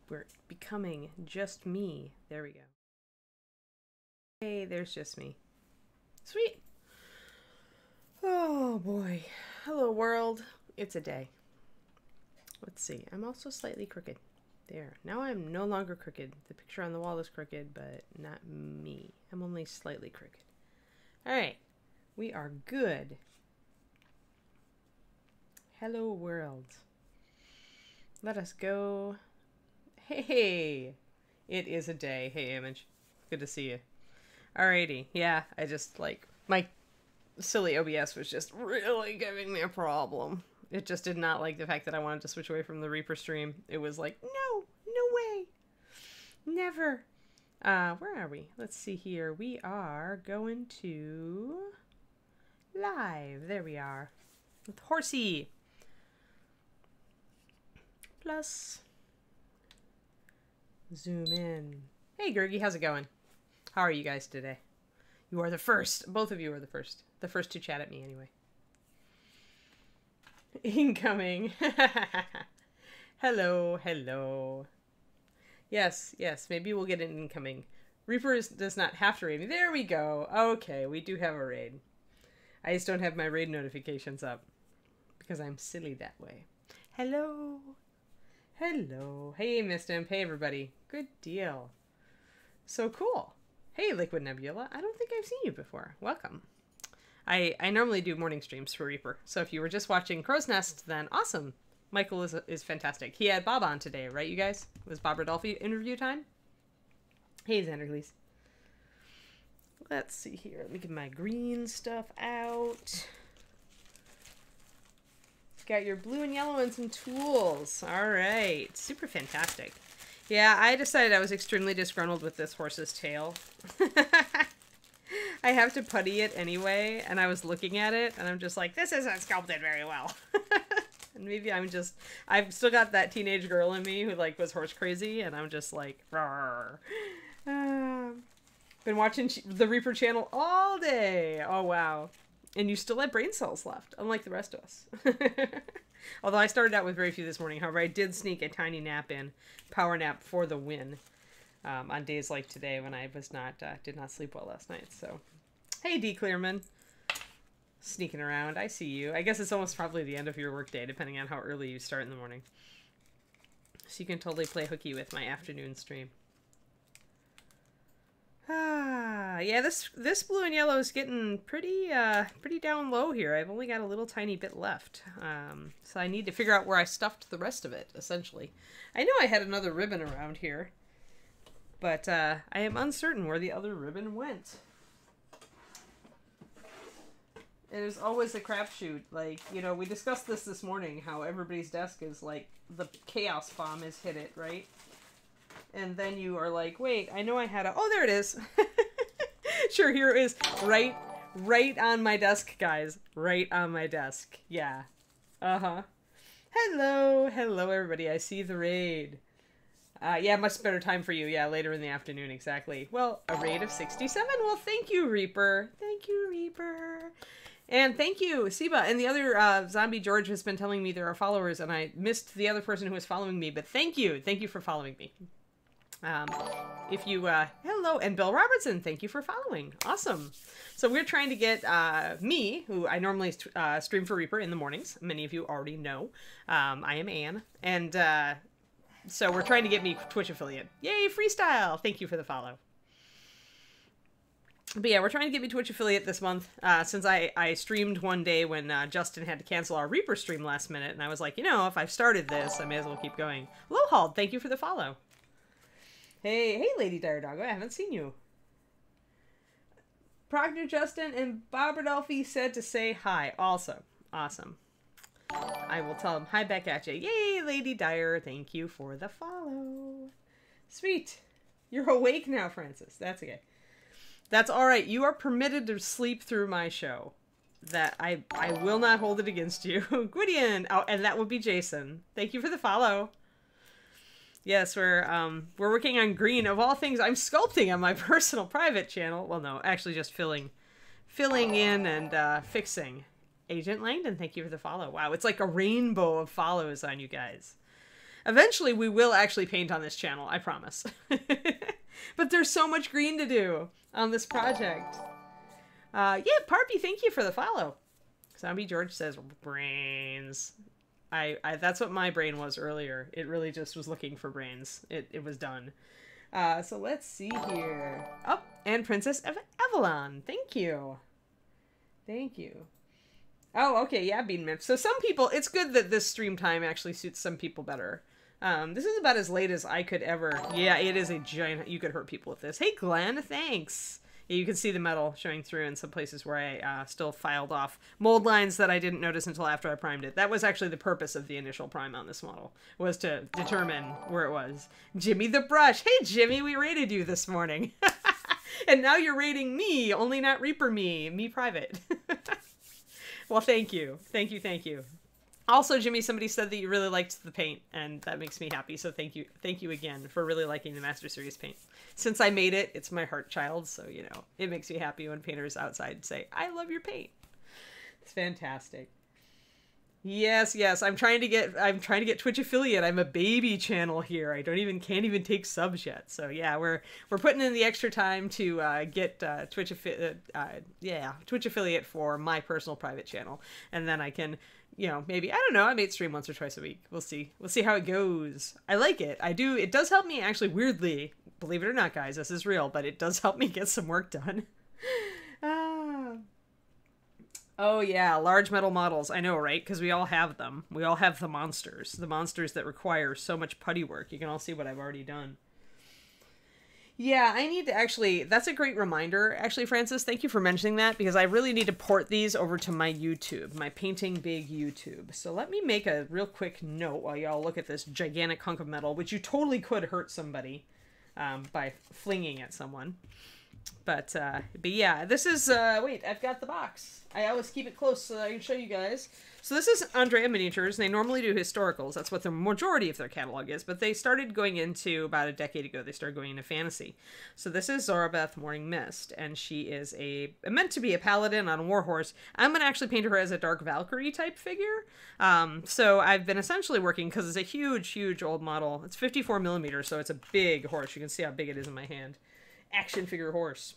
We're becoming just me. There we go. Hey, there's just me. Sweet. Oh boy. Hello world. It's a day. Let's see. I'm also slightly crooked. There. Now I'm no longer crooked. The picture on the wall is crooked, but not me. I'm only slightly crooked. Alright. We are good. Hello world. Let us go. Hey! It is a day. Hey, Image. Good to see you. Alrighty. Yeah, I just, like, my silly OBS was just really giving me a problem. It just did not like the fact that I wanted to switch away from the Reaper stream. It was like, no way. Never. Where are we? Let's see here. We are going to live. There we are. With Horsey. Plus. Zoom in. Hey, Gergie, how's it going? How are you guys today? You are the first. Both of you are the first. The first to chat at me, anyway. Incoming. Hello, hello. Yes, maybe we'll get an incoming. Reaper does not have to raid me. There we go. Okay, we do have a raid. I just don't have my raid notifications up. Because I'm silly that way. Hello. Hello. Hey, Mr. Imp. Hey, everybody. Good deal. So cool. Hey, Liquid Nebula. I don't think I've seen you before. Welcome. I normally do morning streams for Reaper. So if you were just watching Crow's Nest, then awesome. Michael is fantastic. He had Bob on today, right, you guys? It was Bob Rodolphe interview time? Hey, Xanderglees. Let's see here. Let me get my green stuff out. Got your blue and yellow and some tools. All right. Super fantastic. Yeah, I decided I was extremely disgruntled with this horse's tail. I have to putty it anyway, and I was looking at it, and I'm just like, this isn't sculpted very well. And maybe I've still got that teenage girl in me who, like, was horse crazy, and I'm just like, rawr. Been watching the Reaper channel all day. Oh, wow. And you still have brain cells left, unlike the rest of us. Although I started out with very few this morning. However, I did sneak a tiny nap in, power nap for the win, on days like today when I was did not sleep well last night. So, hey, D. Clearman. Sneaking around. I see you. I guess it's almost probably the end of your workday, depending on how early you start in the morning. So you can totally play hooky with my afternoon stream. Yeah, this blue and yellow is getting pretty down low here. I've only got a little tiny bit left. So I need to figure out where I stuffed the rest of it, essentially. I know I had another ribbon around here, but I am uncertain where the other ribbon went. It is always a crapshoot. Like, you know, we discussed this morning, how everybody's desk is like, the chaos bomb has hit it, right? And then you are like, wait, I know I had oh, there it is. Sure, here it is. Right on my desk, guys. Right on my desk. Yeah. Uh-huh. Hello, everybody. I see the raid. Yeah, much better time for you. Yeah, later in the afternoon, exactly. Well, a raid of 67. Well, thank you, Reaper. Thank you, Reaper. And thank you, Siba. And the other Zombie George has been telling me there are followers, and I missed the other person who was following me, but thank you. Thank you for following me. If you, hello, and Bill Robertson, thank you for following. Awesome. So we're trying to get, me, who I normally stream for Reaper in the mornings. Many of you already know. I am Anne. And, so we're trying to get me Twitch affiliate. Yay, freestyle! Thank you for the follow. But yeah, we're trying to get me Twitch affiliate this month, since I streamed one day when Justin had to cancel our Reaper stream last minute, and I was like, you know, if I've started this, I may as well keep going. Lowhold, thank you for the follow. Hey, Lady Dire Doggo, I haven't seen you. Proctor Justin and Bob Rodolphe said to say hi. Also, awesome. I will tell him hi back at you. Yay, Lady Dire, thank you for the follow. Sweet. You're awake now, Francis. That's okay. That's all right. You are permitted to sleep through my show. That I will not hold it against you. Gwydion. Oh, and that would be Jason. Thank you for the follow. Yes, we're working on green. Of all things, I'm sculpting on my personal private channel. Well, no, actually just filling in and fixing. Agent Langdon, thank you for the follow. Wow, it's like a rainbow of follows on you guys. Eventually, we will actually paint on this channel, I promise. But there's so much green to do on this project. Yeah, Parpy, thank you for the follow. Zombie George says brains. That's what my brain was earlier. It really just was looking for brains. It was done. So let's see here. Oh, and Princess Evelyn. Thank you. Thank you. Oh, okay, yeah, Bean Miff. So some people, it's good that this stream time actually suits some people better. This is about as late as I could ever. Yeah, it is a giant, you could hurt people with this. Hey, Glenn, thanks. Yeah, you can see the metal showing through in some places where I still filed off mold lines that I didn't notice until after I primed it. That was actually the purpose of the initial prime on this model, was to determine where it was. Jimmy the Brush. Hey, Jimmy, we rated you this morning. And now you're rating me, only not Reaper me private. Well, thank you. Thank you, thank you. Also, Jimmy, somebody said that you really liked the paint, and that makes me happy, so thank you. Thank you again for really liking the Master Series paint. Since I made it, it's my heart child, so, you know, it makes me happy when painters outside say, I love your paint. It's fantastic. Yes, yes, I'm trying to get Twitch affiliate. I'm a baby channel here. I can't even take subs yet. So yeah, we're putting in the extra time to get Twitch affiliate for my personal private channel, and then I can, you know, maybe, I don't know, I may stream once or twice a week. We'll see how it goes. I like it. I do. It does help me actually, weirdly, believe it or not, guys, this is real, but it does help me get some work done. Oh yeah, large metal models. I know, right? Because we all have them. We all have the monsters that require so much putty work. You can all see what I've already done. Yeah, I need to actually, that's a great reminder, actually, Francis. Thank you for mentioning that, because I really need to port these over to my YouTube, my PaintingBig YouTube. So let me make a real quick note while y'all look at this gigantic hunk of metal, which you totally could hurt somebody by flinging at someone. But yeah, this is, wait, I've got the box. I always keep it close so that I can show you guys. So this is Andrea Miniatures. They normally do historicals. That's what the majority of their catalog is. But they started going into, about a decade ago, they started going into fantasy. So this is Zorabeth Morning Mist. And she is meant to be a paladin on a warhorse. I'm going to actually paint her as a Dark Valkyrie type figure. So I've been essentially working, because it's a huge, huge old model. It's 54 millimeters, so it's a big horse. You can see how big it is in my hand. Action figure horse.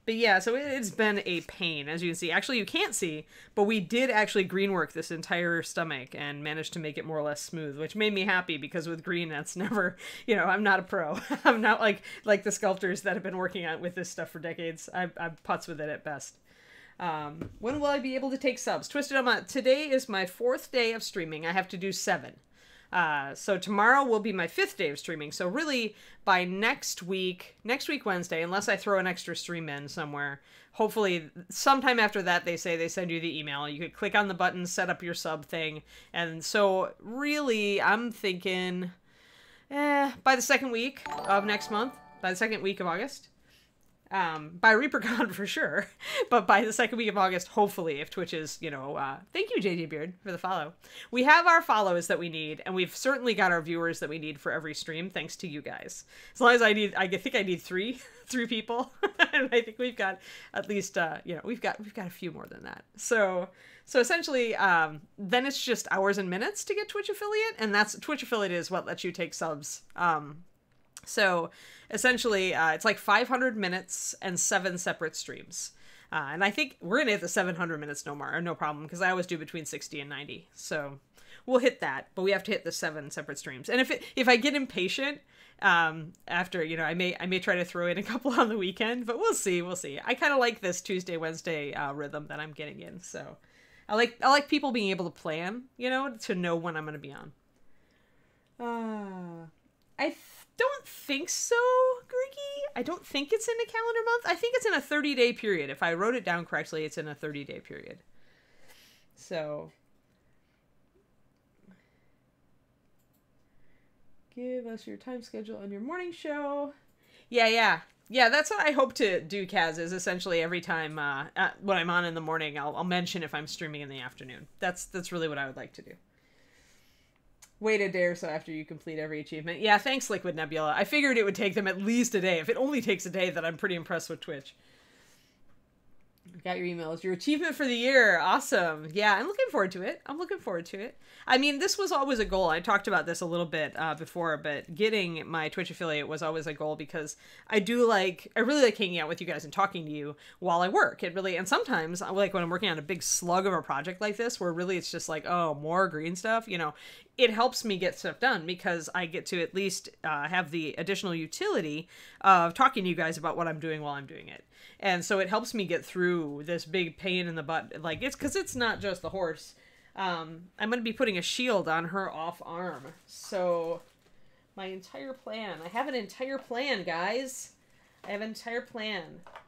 But yeah, so it's been a pain, as you can see. Actually, you can't see, but we did actually green work this entire stomach and managed to make it more or less smooth, which made me happy, because with green, that's never, you know, I'm not a pro. I'm not like the sculptors that have been working on with this stuff for decades. I putz with it at best. When will I be able to take subs? Twisted on today is my 4th day of streaming. I have to do 7. So tomorrow will be my 5th day of streaming. So really, by next week Wednesday, unless I throw an extra stream in somewhere, hopefully sometime after that, they say they send you the email. You could click on the button, set up your sub thing. And so really, I'm thinking, by the 2nd week of next month, by the 2nd week of August. By ReaperCon for sure, but by the 2nd week of August, hopefully, if Twitch is, you know, thank you, JJ Beard, for the follow. We have our follows that we need, and we've certainly got our viewers that we need for every stream, thanks to you guys. As long as I think I need three people, and I think we've got at least, you know, we've got a few more than that. So essentially, then it's just hours and minutes to get Twitch affiliate, and that's, Twitch affiliate is what lets you take subs. So essentially, it's like 500 minutes and 7 separate streams. And I think we're going to hit the 700 minutes no problem, because I always do between 60 and 90. So we'll hit that, but we have to hit the 7 separate streams. And if I get impatient, after, you know, I may try to throw in a couple on the weekend, but we'll see. I kind of like this Tuesday, Wednesday, rhythm that I'm getting in. So I like people being able to plan, you know, to know when I'm going to be on. I don't think so, Griggy. I don't think it's in a calendar month. I think it's in a 30-day period. If I wrote it down correctly, it's in a 30-day period. So, give us your time schedule on your morning show. Yeah, that's what I hope to do, Kaz, is essentially every time when I'm on in the morning, I'll mention if I'm streaming in the afternoon. That's really what I would like to do. Wait a day or so after you complete every achievement. Yeah, thanks, Liquid Nebula. I figured it would take them at least a day. If it only takes a day, then I'm pretty impressed with Twitch. got your emails. Your achievement for the year. Awesome. Yeah, I'm looking forward to it. I'm looking forward to it. I mean, this was always a goal. I talked about this a little bit before, but getting my Twitch affiliate was always a goal because I really like hanging out with you guys and talking to you while I work. And sometimes, like when I'm working on a big slug of a project like this, where really it's just like, oh, more green stuff, you know, it helps me get stuff done because I get to at least have the additional utility of talking to you guys about what I'm doing while I'm doing it. And so it helps me get through this big pain in the butt. Like, it's because it's not just the horse. I'm going to be putting a shield on her off arm. So my entire plan, I have an entire plan, guys. I have an entire plan.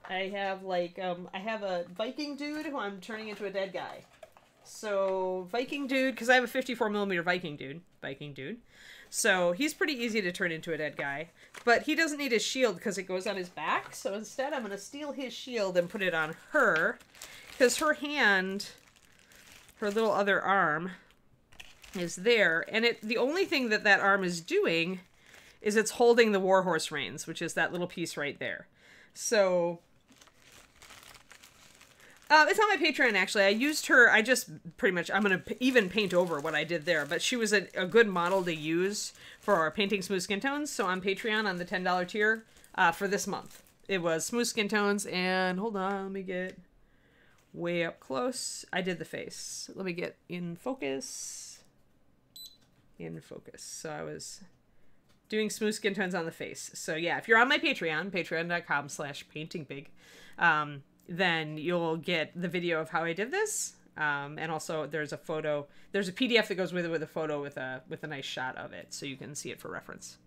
I have like, I have a Viking dude who I'm turning into a dead guy. So Viking dude, because I have a 54mm Viking dude. So he's pretty easy to turn into a dead guy, but he doesn't need his shield because it goes on his back. So instead I'm going to steal his shield and put it on her because her hand, her little other arm is there. And the only thing that arm is doing is it's holding the warhorse reins, which is that little piece right there. So it's on my Patreon, actually. I used her, I'm going to even paint over what I did there, but she was a good model to use for our painting smooth skin tones. So on Patreon, on the $10 tier, for this month, it was smooth skin tones, and hold on, let me get way up close. I did the face. Let me get in focus. In focus. So I was doing smooth skin tones on the face. So yeah, if you're on my Patreon, patreon.com/paintingbig, then you'll get the video of how I did this. And also there's a photo, there's a PDF that goes with it with a photo with a nice shot of it. So you can see it for reference.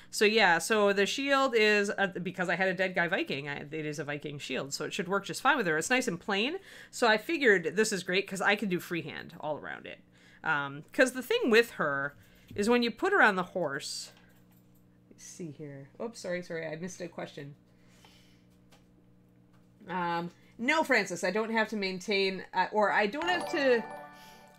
So yeah, so the shield is, because I had a dead guy Viking, it is a Viking shield. So it should work just fine with her. It's nice and plain. So I figured this is great because I can do freehand all around it. Because the thing with her is when you put her on the horse, let's see here. Oops, sorry, I missed a question. No, Francis, I don't have to maintain, or I don't have to,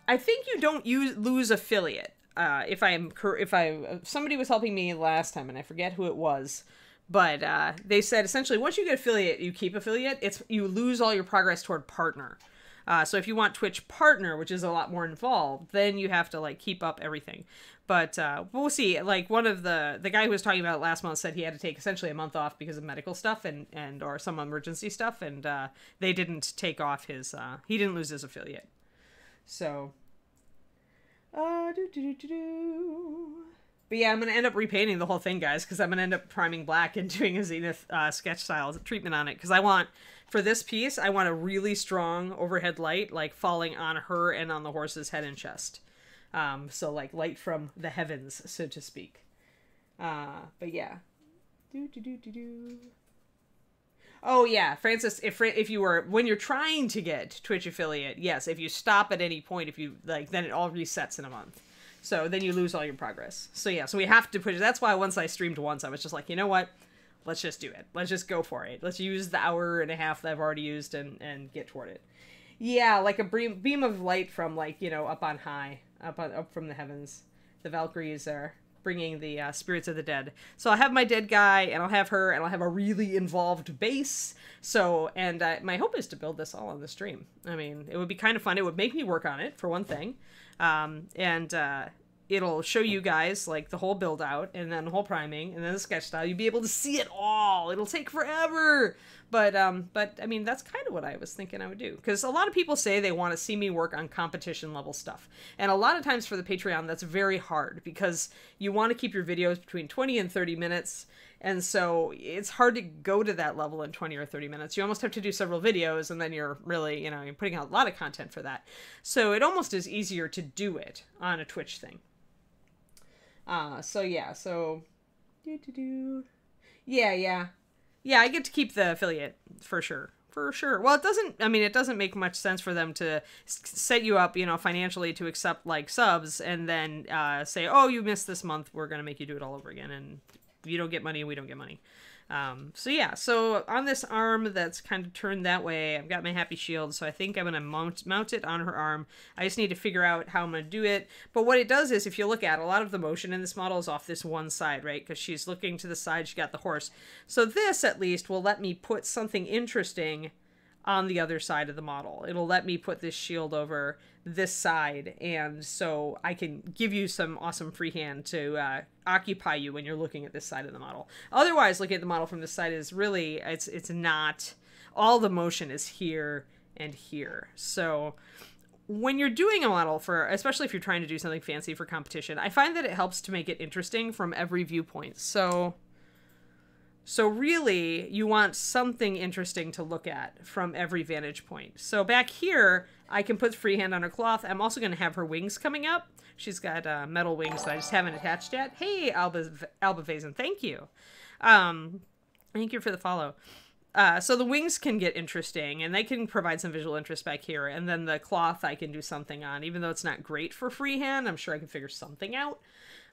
I think you don't lose affiliate. Somebody was helping me last time and I forget who it was, but, they said essentially once you get affiliate, you keep affiliate, you lose all your progress toward partner. So if you want Twitch partner, which is a lot more involved, then you have to like keep up everything. But we'll see. Like one of the guy who was talking about it last month said he had to take essentially a month off because of medical stuff and or some emergency stuff, and they didn't take off his he didn't lose his affiliate. So but yeah, I'm gonna end up repainting the whole thing, guys, because I'm gonna end up priming black and doing a Zenith sketch style treatment on it, because I want, for this piece, I want a really strong overhead light, like falling on her and on the horse's head and chest. So like light from the heavens, so to speak. But yeah. Oh yeah, Francis, if you were, when you're trying to get Twitch affiliate, yes, if you stop at any point, if you like, then it all resets in a month. So then you lose all your progress. So yeah, so we have to push. That's why once I streamed once, I was just like, you know what? Let's just do it. Let's just go for it. Let's use the hour and a half that I've already used and get toward it. Yeah, like a beam of light from like, you know, up on high, up from the heavens. The Valkyries are bringing the spirits of the dead. So I'll have my dead guy, and I'll have her, and I'll have a really involved base. So, and my hope is to build this all on the stream. I mean, it would be kind of fun. It would make me work on it, for one thing. It'll show you guys, like, the whole build out, and then the whole priming, and then the sketch style. You'll be able to see it all. It'll take forever. But I mean, that's kind of what I was thinking I would do. Because a lot of people say they want to see me work on competition level stuff. And a lot of times for the Patreon, that's very hard, because you want to keep your videos between 20 and 30 minutes. And so it's hard to go to that level in 20 or 30 minutes. You almost have to do several videos, and then you're really, you know, you're putting out a lot of content for that. So it almost is easier to do it on a Twitch thing. So yeah, so yeah, I get to keep the affiliate for sure. Well, it doesn't make much sense for them to set you up, you know, financially to accept like subs and then say, oh, you missed this month, we're gonna make you do it all over again, and you don't get money and we don't get money. So yeah, so on this arm that's kind of turned that way, I've got my happy shield, so I think I'm going to mount it on her arm. I just need to figure out how I'm going to do it. But what it does is, if you look at it, a lot of the motion in this model is off this one side, right? Because she's looking to the side, she got the horse. So this, at least, will let me put something interesting on the other side of the model. It'll let me put this shield over this side, and so I can give you some awesome freehand to occupy you when you're looking at this side of the model. Otherwise, looking at the model from this side is really, it's not, all the motion is here and here. So when you're doing a model for, especially if you're trying to do something fancy for competition, I find that it helps to make it interesting from every viewpoint. So really, you want something interesting to look at from every vantage point. So back here, I can put freehand on her cloth. I'm also going to have her wings coming up. She's got metal wings that I just haven't attached yet. Hey, Alba Vazen, thank you. Thank you for the follow. So the wings can get interesting, and they can provide some visual interest back here. And then the cloth I can do something on. Even though it's not great for freehand, I'm sure I can figure something out.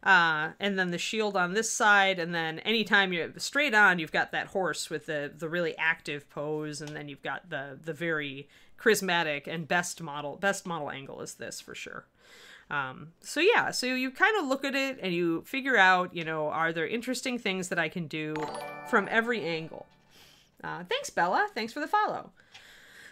And then the shield on this side, and then anytime you're straight on, you've got that horse with the really active pose, and then you've got the very charismatic and best model angle is this for sure. So yeah, so you kind of look at it and you figure out, you know, are there interesting things that I can do from every angle? Thanks, Bella. Thanks for the follow.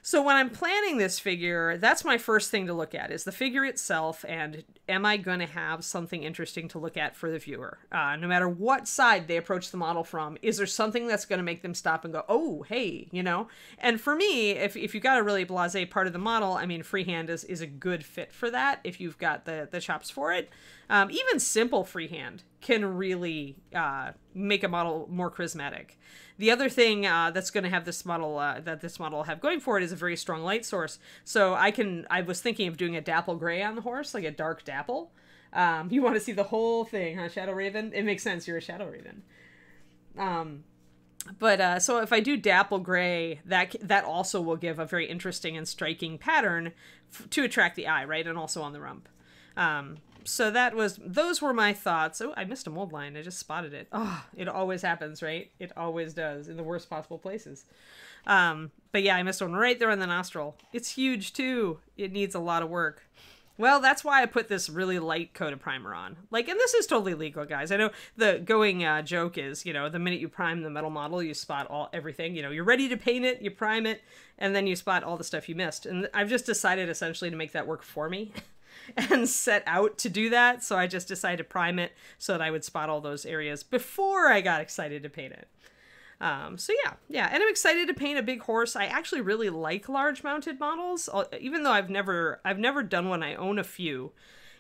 So when I'm planning this figure, that's my first thing to look at, is the figure itself, and am I going to have something interesting to look at for the viewer? No matter what side they approach the model from, is there something that's going to make them stop and go, oh, hey, you know? And for me, if you've got a really blasé part of the model, I mean, freehand is a good fit for that if you've got the chops for it. Even simple freehand can really make a model more charismatic. The other thing that's going to have this model have going for it is a very strong light source. So I was thinking of doing a dapple gray on the horse, like a dark dapple. You want to see the whole thing, huh, Shadow Raven? It makes sense. You're a Shadow Raven. So if I do dapple gray, that also will give a very interesting and striking pattern to attract the eye, right? And also on the rump. So those were my thoughts. Oh, I missed a mold line. I just spotted it. Oh, it always happens, right? It always does, in the worst possible places. But yeah, I missed one right there on the nostril. It's huge too. It needs a lot of work. Well, that's why I put this really light coat of primer on. Like, and this is totally legal, guys. I know the going joke is, you know, the minute you prime the metal model, you spot everything. You know, you're ready to paint it, you prime it, and then you spot all the stuff you missed. And I've just decided essentially to make that work for me. And set out to do that, so I just decided to prime it so that I would spot all those areas before I got excited to paint it. So yeah, and I'm excited to paint a big horse. I actually really like large mounted models, even though I've never done one. I own a few,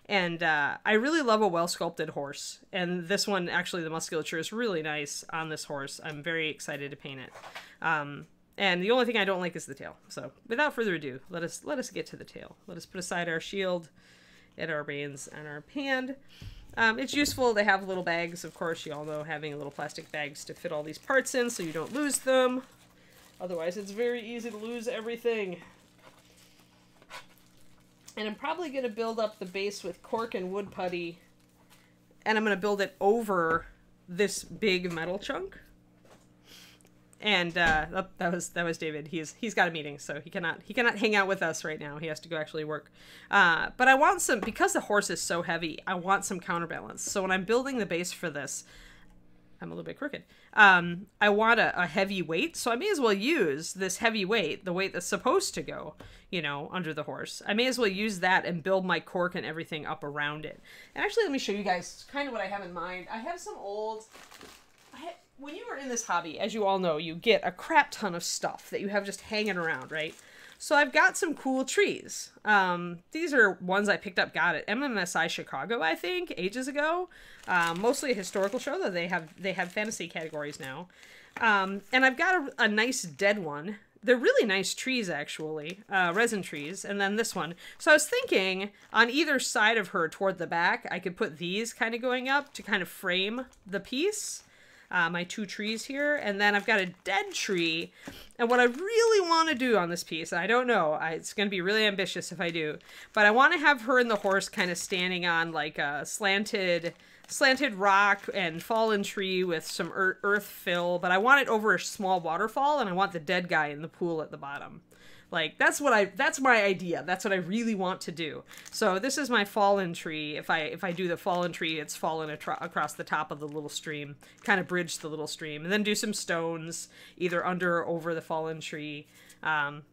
and I really love a well sculpted horse. And this one, actually, the musculature is really nice on this horse. I'm very excited to paint it. And the only thing I don't like is the tail. So without further ado, let us get to the tail. Let us put aside our shield and our reins and our hand. It's useful to have little bags, of course. You all know, having little plastic bags to fit all these parts in so you don't lose them. Otherwise, it's very easy to lose everything. And I'm probably going to build up the base with cork and wood putty. And I'm going to build it over this big metal chunk. And that was David. He's got a meeting, so he cannot hang out with us right now. He has to go actually work. But I want some, because the horse is so heavy, I want some counterbalance. So when I'm building the base for this, I'm a little bit crooked. I want a heavy weight, so I may as well use this heavy weight, the weight that's supposed to go, you know, under the horse. I may as well use that and build my cork and everything up around it. And actually, let me show you guys kind of what I have in mind. I have some old... When you are in this hobby, as you all know, you get a crap ton of stuff that you have just hanging around, right? So I've got some cool trees. These are ones I picked up, got at MMSI Chicago, I think, ages ago. Mostly a historical show, though they have fantasy categories now. And I've got a nice dead one. They're really nice trees, actually, resin trees, and then this one. So I was thinking, on either side of her toward the back, I could put these kind of going up to kind of frame the piece. My two trees here, and then I've got a dead tree. And what I really want to do on this piece, and I don't know, it's going to be really ambitious if I do, but I want to have her and the horse kind of standing on like a slanted rock and fallen tree with some earth fill, but I want it over a small waterfall, and I want the dead guy in the pool at the bottom. Like, that's my idea. That's what I really want to do. So this is my fallen tree. If I do the fallen tree, it's fallen across the top of the little stream, kind of bridge the little stream, and then do some stones either under or over the fallen tree. And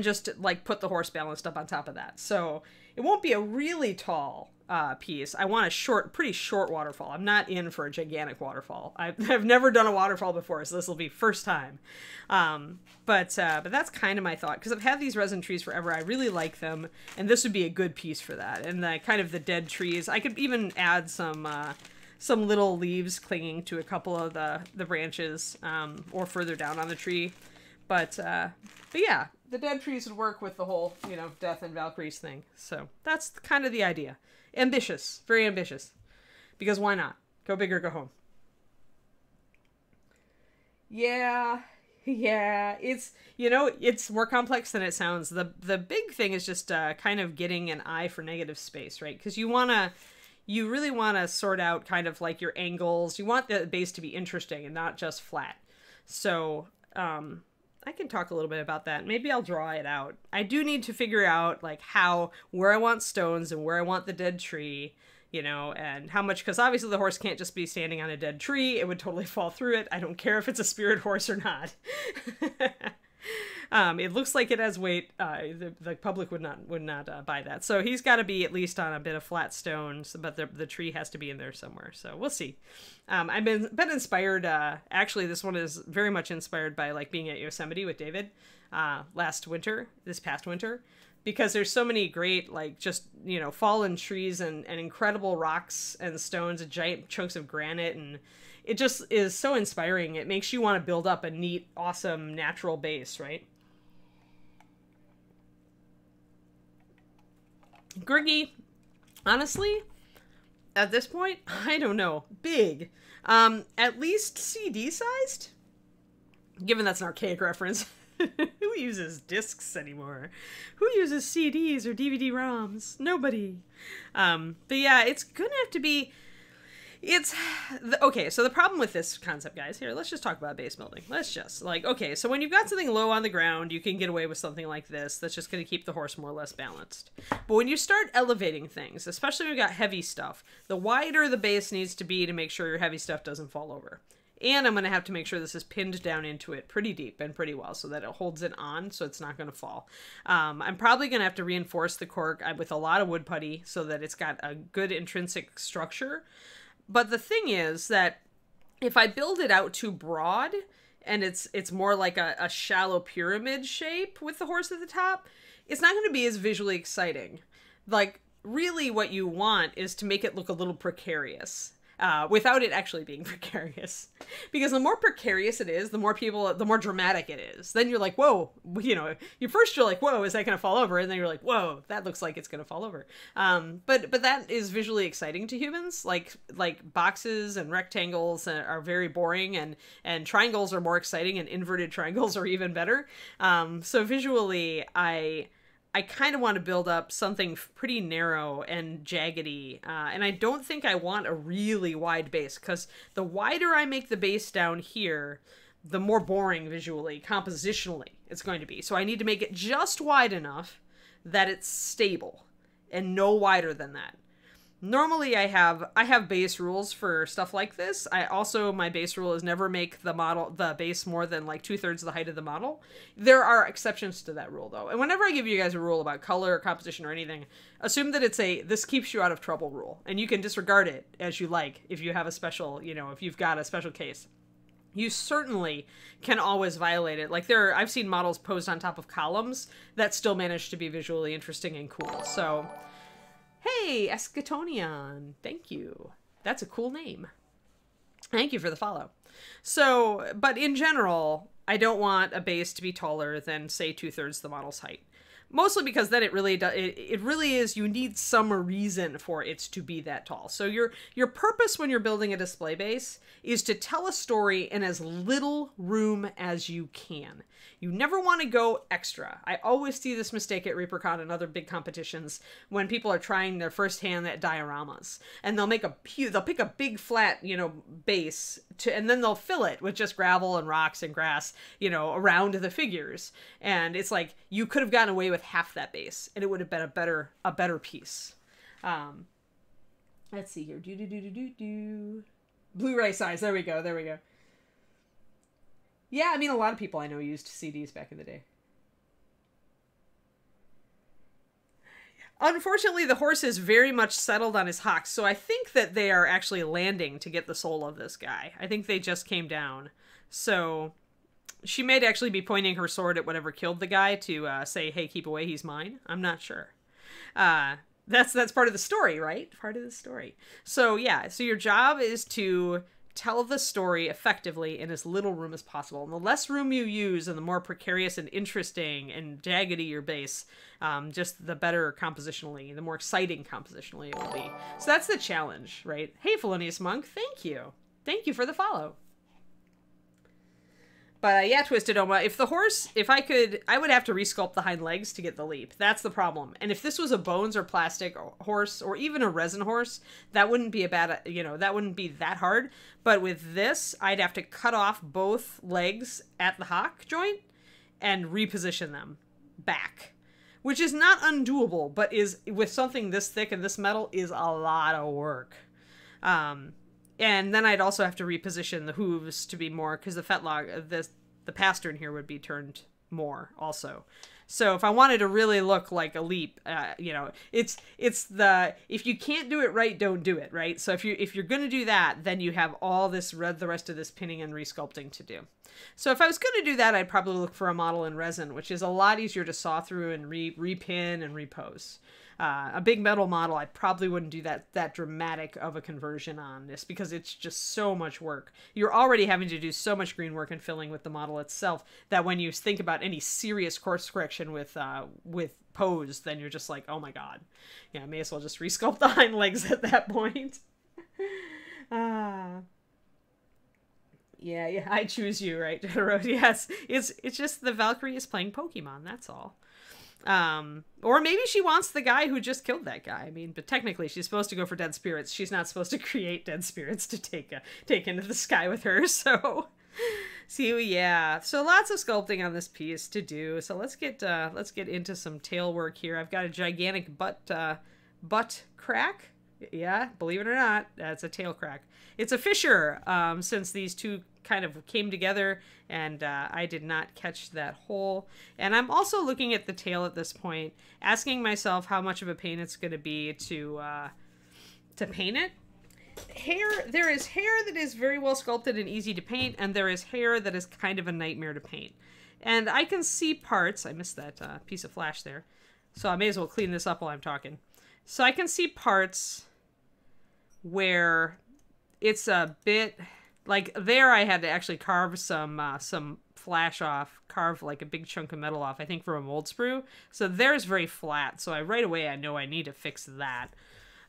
just like put the horse balanced up on top of that. So it won't be a really tall piece. I want a pretty short waterfall. I'm not in for a gigantic waterfall. I've never done a waterfall before, so this will be first time. But that's kind of my thought, because I've had these resin trees forever. I really like them, and this would be a good piece for that. And kind of the dead trees. I could even add some little leaves clinging to a couple of the branches, or further down on the tree. But yeah, the dead trees would work with the whole, Death and Valkyries thing. So that's kind of the idea. Ambitious. Very ambitious. Because why not? Go big or go home. Yeah. It's, it's more complex than it sounds. The big thing is just kind of getting an eye for negative space, right? Because you really want to sort out kind of like your angles. You want the base to be interesting and not just flat. So, I can talk a little bit about that. Maybe I'll draw it out. I do need to figure out like where I want stones and where I want the dead tree, and how much, because obviously the horse can't just be standing on a dead tree. It would totally fall through it. I don't care if it's a spirit horse or not. It looks like it has weight. The public would not buy that. So he's got to be at least on a bit of flat stones, but the tree has to be in there somewhere. So we'll see. I've been inspired. Actually, this one is very much inspired by like being at Yosemite with David this past winter, because there's so many great like just fallen trees and incredible rocks and stones and giant chunks of granite, and it just is so inspiring. It makes you want to build up a neat, awesome, natural base, right? Griggy, honestly, at this point, I don't know. Big. At least CD sized? Given that's an archaic reference. Who uses discs anymore? Who uses CDs or DVD-ROMs? Nobody. But yeah, it's gonna have to be... Okay, so the problem with this concept, guys, here, let's just talk about base building. Okay, so when you've got something low on the ground, you can get away with something like this that's just going to keep the horse more or less balanced. But when you start elevating things, especially when you've got heavy stuff, the wider the base needs to be to make sure your heavy stuff doesn't fall over. And I'm going to have to make sure this is pinned down into it pretty deep and pretty well so that it holds it on so it's not going to fall. I'm probably going to have to reinforce the cork with a lot of wood putty so that it's got a good intrinsic structure. But the thing is that if I build it out too broad and it's more like a shallow pyramid shape with the horse at the top, it's not going to be as visually exciting. Like, really what you want is to make it look a little precarious. Without it actually being precarious. Because the more precarious it is, the more dramatic it is. Then you're like, whoa, you're like, whoa, is that going to fall over? And then you're like, whoa, that looks like it's going to fall over. But that is visually exciting to humans. Like boxes and rectangles are very boring, and triangles are more exciting, and inverted triangles are even better. So visually, I kind of want to build up something pretty narrow and jaggedy, and I don't think I want a really wide base, because the wider I make the base down here, the more boring visually, compositionally, it's going to be. So I need to make it just wide enough that it's stable, and no wider than that. Normally I have base rules for stuff like this. My base rule is never make the base more than like 2/3 of the height of the model. There are exceptions to that rule though. And whenever I give you guys a rule about color or composition or anything, assume that it's this keeps you out of trouble rule. And you can disregard it as you like if you have a special, if you've got a special case. You certainly can always violate it. Like I've seen models posed on top of columns that still manage to be visually interesting and cool. So, hey, Escatonion, thank you. That's a cool name. Thank you for the follow. So, but in general, I don't want a base to be taller than, say, 2/3 the model's height. Mostly because then it really is, you need some reason for it to be that tall. So your purpose when you're building a display base is to tell a story in as little room as you can. You never want to go extra. I always see this mistake at ReaperCon and other big competitions when people are trying their first hand at dioramas, and they'll pick a big flat, base and then they'll fill it with just gravel and rocks and grass, around the figures. And it's like, you could have gotten away with half that base and it would have been a better piece. Let's see here. Blu-ray size. There we go. Yeah, I mean, a lot of people I know used CDs back in the day. Unfortunately, the horse is very much settled on his hocks, so I think that they are actually landing to get the soul of this guy. I think they just came down. So she may actually be pointing her sword at whatever killed the guy to say, hey, keep away, he's mine. I'm not sure. That's part of the story, right? Part of the story. So yeah, so your job is to tell the story effectively in as little room as possible. And the less room you use and the more precarious and interesting and jaggedy your base, just the better compositionally, the more exciting compositionally it will be. So that's the challenge, right? Hey, Felonious Monk, thank you. Thank you for the follow. But yeah, Twisted Oma, if the horse, if I could, I would have to resculpt the hind legs to get the leap. That's the problem. And if this was a bones or plastic horse, or even a resin horse, that wouldn't be a bad, that wouldn't be that hard. But with this, I'd have to cut off both legs at the hock joint and reposition them back. Which is not undoable, but is, with something this thick and this metal, is a lot of work. And then I'd also have to reposition the hooves to be more, because the fetlock, the pastern here would be turned more also. So if I wanted to really look like a leap, it's the, if you can't do it right, don't do it, right? So if you're going to do that, then you have all this, the rest of this pinning and resculpting to do. So if I was going to do that, I'd probably look for a model in resin, which is a lot easier to saw through and repin and repose. A big metal model, I probably wouldn't do that dramatic of a conversion on this, because it's just so much work. You're already having to do so much green work and filling with the model itself that when you think about any serious course correction with pose, then you're just like, oh my god. Yeah, I may as well just resculpt the hind legs at that point. Yeah, I choose you, right, Jotaro? Yes, it's just the Valkyrie is playing Pokemon, that's all. Or maybe she wants the guy who just killed that guy. I mean, but technically she's supposed to go for dead spirits. She's not supposed to create dead spirits to take into the sky with her. So, yeah. So lots of sculpting on this piece to do. So let's get into some tail work here. I've got a gigantic butt crack. Yeah, believe it or not, that's a tail crack. It's a fissure, since these two kind of came together, and I did not catch that hole. And I'm also looking at the tail at this point, asking myself how much of a pain it's going to be to paint it. There is hair that is very well sculpted and easy to paint, and there is hair that is kind of a nightmare to paint. And I can see parts. I missed that piece of flash there, so I may as well clean this up while I'm talking. So I can see parts where it's a bit like there. I had to actually carve some flash off, carve like a big chunk of metal off, I think from a mold sprue. So there's very flat. So right away I know I need to fix that.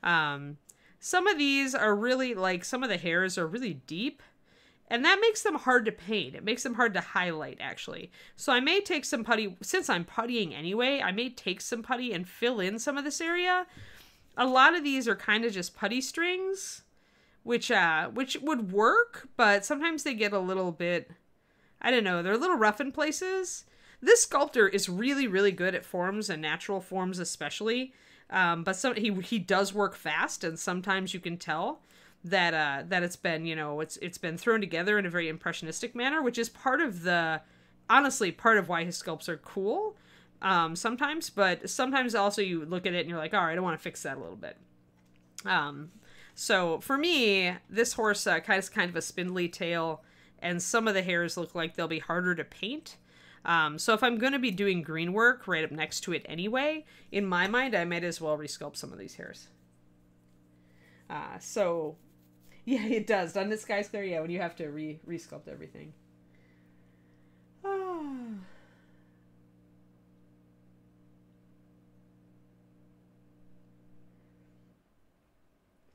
Some of these are really like, some of the hairs are really deep, and that makes them hard to paint. It makes them hard to highlight, actually. So I may take some putty, since I'm puttying anyway, I may take some putty and fill in some of this area. A lot of these are kind of just putty strings, which would work, but sometimes they get a little bit, I don't know, they're a little rough in places. This sculptor is really, really good at forms and natural forms especially, but he does work fast, and sometimes you can tell that it's been, it's been thrown together in a very impressionistic manner, which is honestly part of why his sculpts are cool. Sometimes, but sometimes also you look at it and you're like, all right, I want to fix that a little bit. So for me, this horse has kind of a spindly tail, and some of the hairs look like they'll be harder to paint. So if I'm going to be doing green work right up next to it anyway, in my mind, I might as well resculpt some of these hairs. So yeah, it does. Doesn't it, Sky Clear? Yeah, when you have to resculpt everything.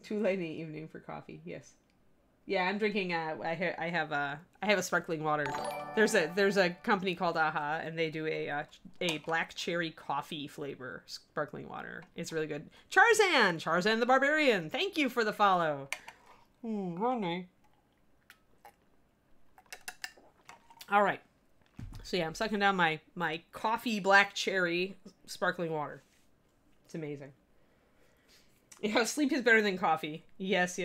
Too late in the evening for coffee. Yes. Yeah, I'm drinking. I have a sparkling water. There's a company called Aha, and they do a black cherry coffee flavor sparkling water. It's really good. Charzan the Barbarian. Thank you for the follow. Honey. All right. So yeah, I'm sucking down my coffee black cherry sparkling water. It's amazing. Yeah, sleep is better than coffee. Yes.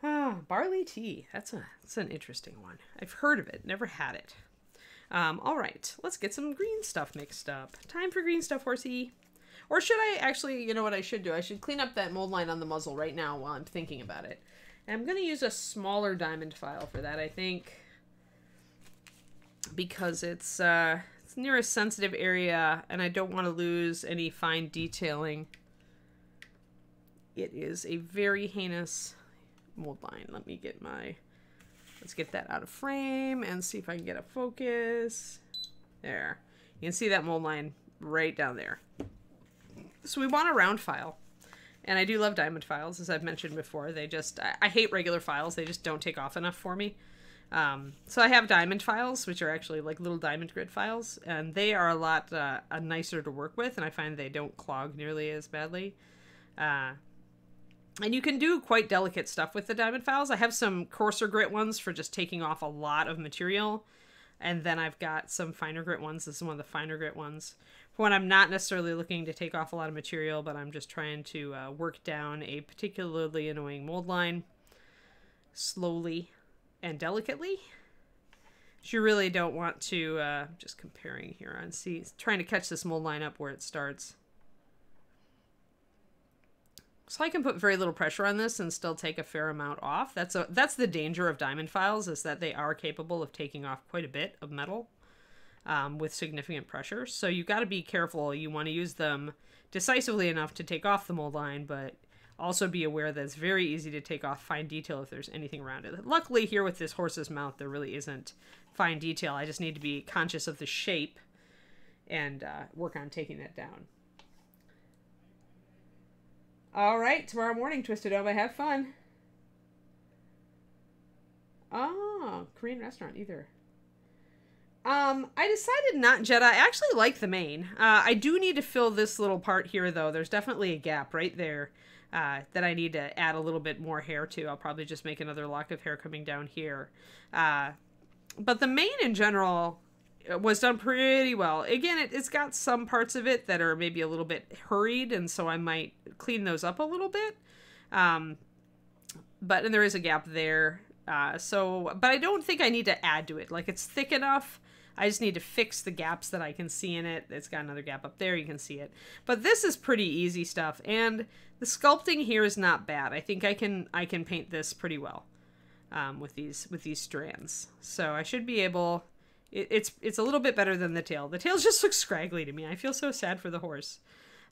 Ah, barley tea. That's an interesting one. I've heard of it, never had it. All right, let's get some green stuff mixed up. Time for green stuff, horsey. Or should I actually, you know what I should do? I should clean up that mold line on the muzzle right now while I'm thinking about it. And I'm going to use a smaller diamond file for that, I think. Because it's near a sensitive area, and I don't want to lose any fine detailing. It is a very heinous mold line. Let's get that out of frame and see if I can get a focus. There. You can see that mold line right down there. So we want a round file. And I do love diamond files, as I've mentioned before. They just, I hate regular files. They just don't take off enough for me. So I have diamond files, which are actually like little diamond grid files. And they are a lot nicer to work with. And I find they don't clog nearly as badly. And you can do quite delicate stuff with the diamond files. I have some coarser grit ones for just taking off a lot of material. And then I've got some finer grit ones. This is one of the finer grit ones. For when I'm not necessarily looking to take off a lot of material, but I'm just trying to work down a particularly annoying mold line slowly and delicately. You really don't want to, just comparing here on, see, trying to catch this mold line up where it starts. So I can put very little pressure on this and still take a fair amount off. That's the danger of diamond files, is that they are capable of taking off quite a bit of metal with significant pressure. So you've got to be careful. You want to use them decisively enough to take off the mold line, but also be aware that it's very easy to take off fine detail if there's anything around it. Luckily here with this horse's mouth, there really isn't fine detail. I just need to be conscious of the shape and work on taking that down. All right, tomorrow morning, Twisted Nova, have fun. Oh, Korean restaurant either. I decided not Jedi. I actually like the mane. I do need to fill this little part here, though. There's definitely a gap right there that I need to add a little bit more hair to. I'll probably just make another lock of hair coming down here. But the mane in general was done pretty well. Again, it's got some parts of it that are maybe a little bit hurried, and so I might clean those up a little bit. And there is a gap there. But I don't think I need to add to it. Like, it's thick enough. I just need to fix the gaps that I can see in it. It's got another gap up there. You can see it. But this is pretty easy stuff. And the sculpting here is not bad. I think I can paint this pretty well with these strands. So I should be able... It's a little bit better than the tail. The tail just looks scraggly to me. I feel so sad for the horse.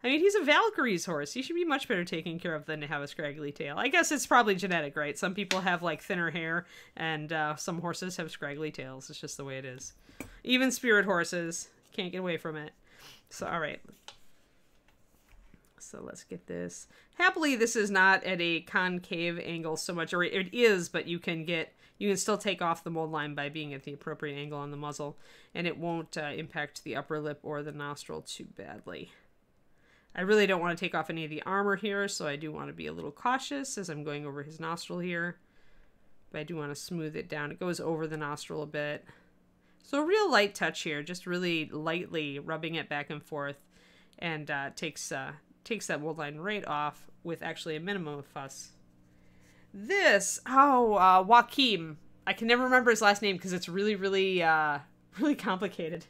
I mean, he's a Valkyrie's horse. He should be much better taken care of than to have a scraggly tail. I guess it's probably genetic, right? Some people have, like, thinner hair, and some horses have scraggly tails. It's just the way it is. Even spirit horses. Can't get away from it. So, all right. So let's get this. Happily, this is not at a concave angle so much, or it is, but you can still take off the mold line by being at the appropriate angle on the muzzle, and it won't impact the upper lip or the nostril too badly. I really don't want to take off any of the armor here, so I do want to be a little cautious as I'm going over his nostril here. But I do want to smooth it down. It goes over the nostril a bit. So a real light touch here, just really lightly rubbing it back and forth, and takes that mold line right off with actually a minimum of fuss. This, Joaquim. I can never remember his last name because it's really, really, really complicated.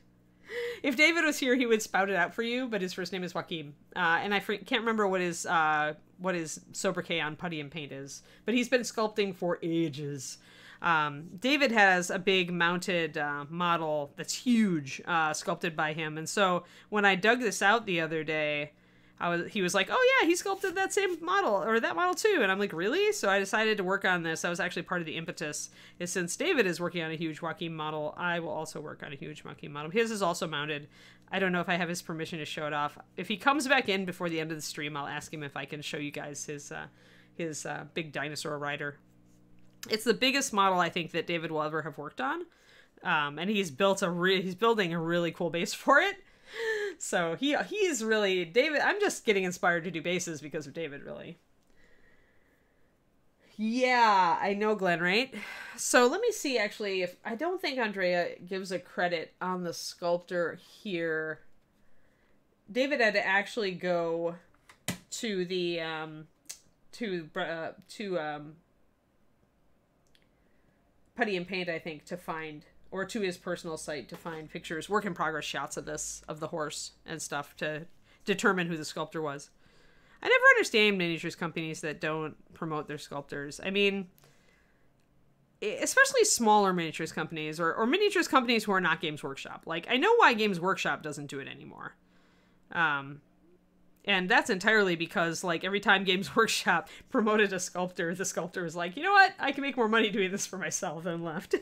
If David was here, he would spout it out for you, but his first name is Joaquim. And I can't remember what his sobriquet on putty and paint is, but he's been sculpting for ages. David has a big mounted model that's huge, sculpted by him. And so when I dug this out the other day, he was like, oh yeah, he sculpted that same model, or that model too. And I'm like, really? So I decided to work on this. That was actually part of the impetus, is since David is working on a huge Joaquim model, I will also work on a huge Joaquim model. His is also mounted. I don't know if I have his permission to show it off. If he comes back in before the end of the stream, I'll ask him if I can show you guys his big dinosaur rider. It's the biggest model I think that David will ever have worked on. And he's building a really cool base for it. So he's really, David, I'm just getting inspired to do bases because of David, really. Yeah, I know, Glenn, right? So let me see, actually, if I don't think Andrea gives a credit on the sculptor here. David had to actually go to the Putty and Paint, I think, to find, or to his personal site to find pictures, work in progress shots of the horse and stuff to determine who the sculptor was. I never understand miniatures companies that don't promote their sculptors. I mean, especially smaller miniatures companies or miniatures companies who are not Games Workshop. Like, I know why Games Workshop doesn't do it anymore. And that's entirely because, like, every time Games Workshop promoted a sculptor, the sculptor was like, you know what? I can make more money doing this for myself, and left.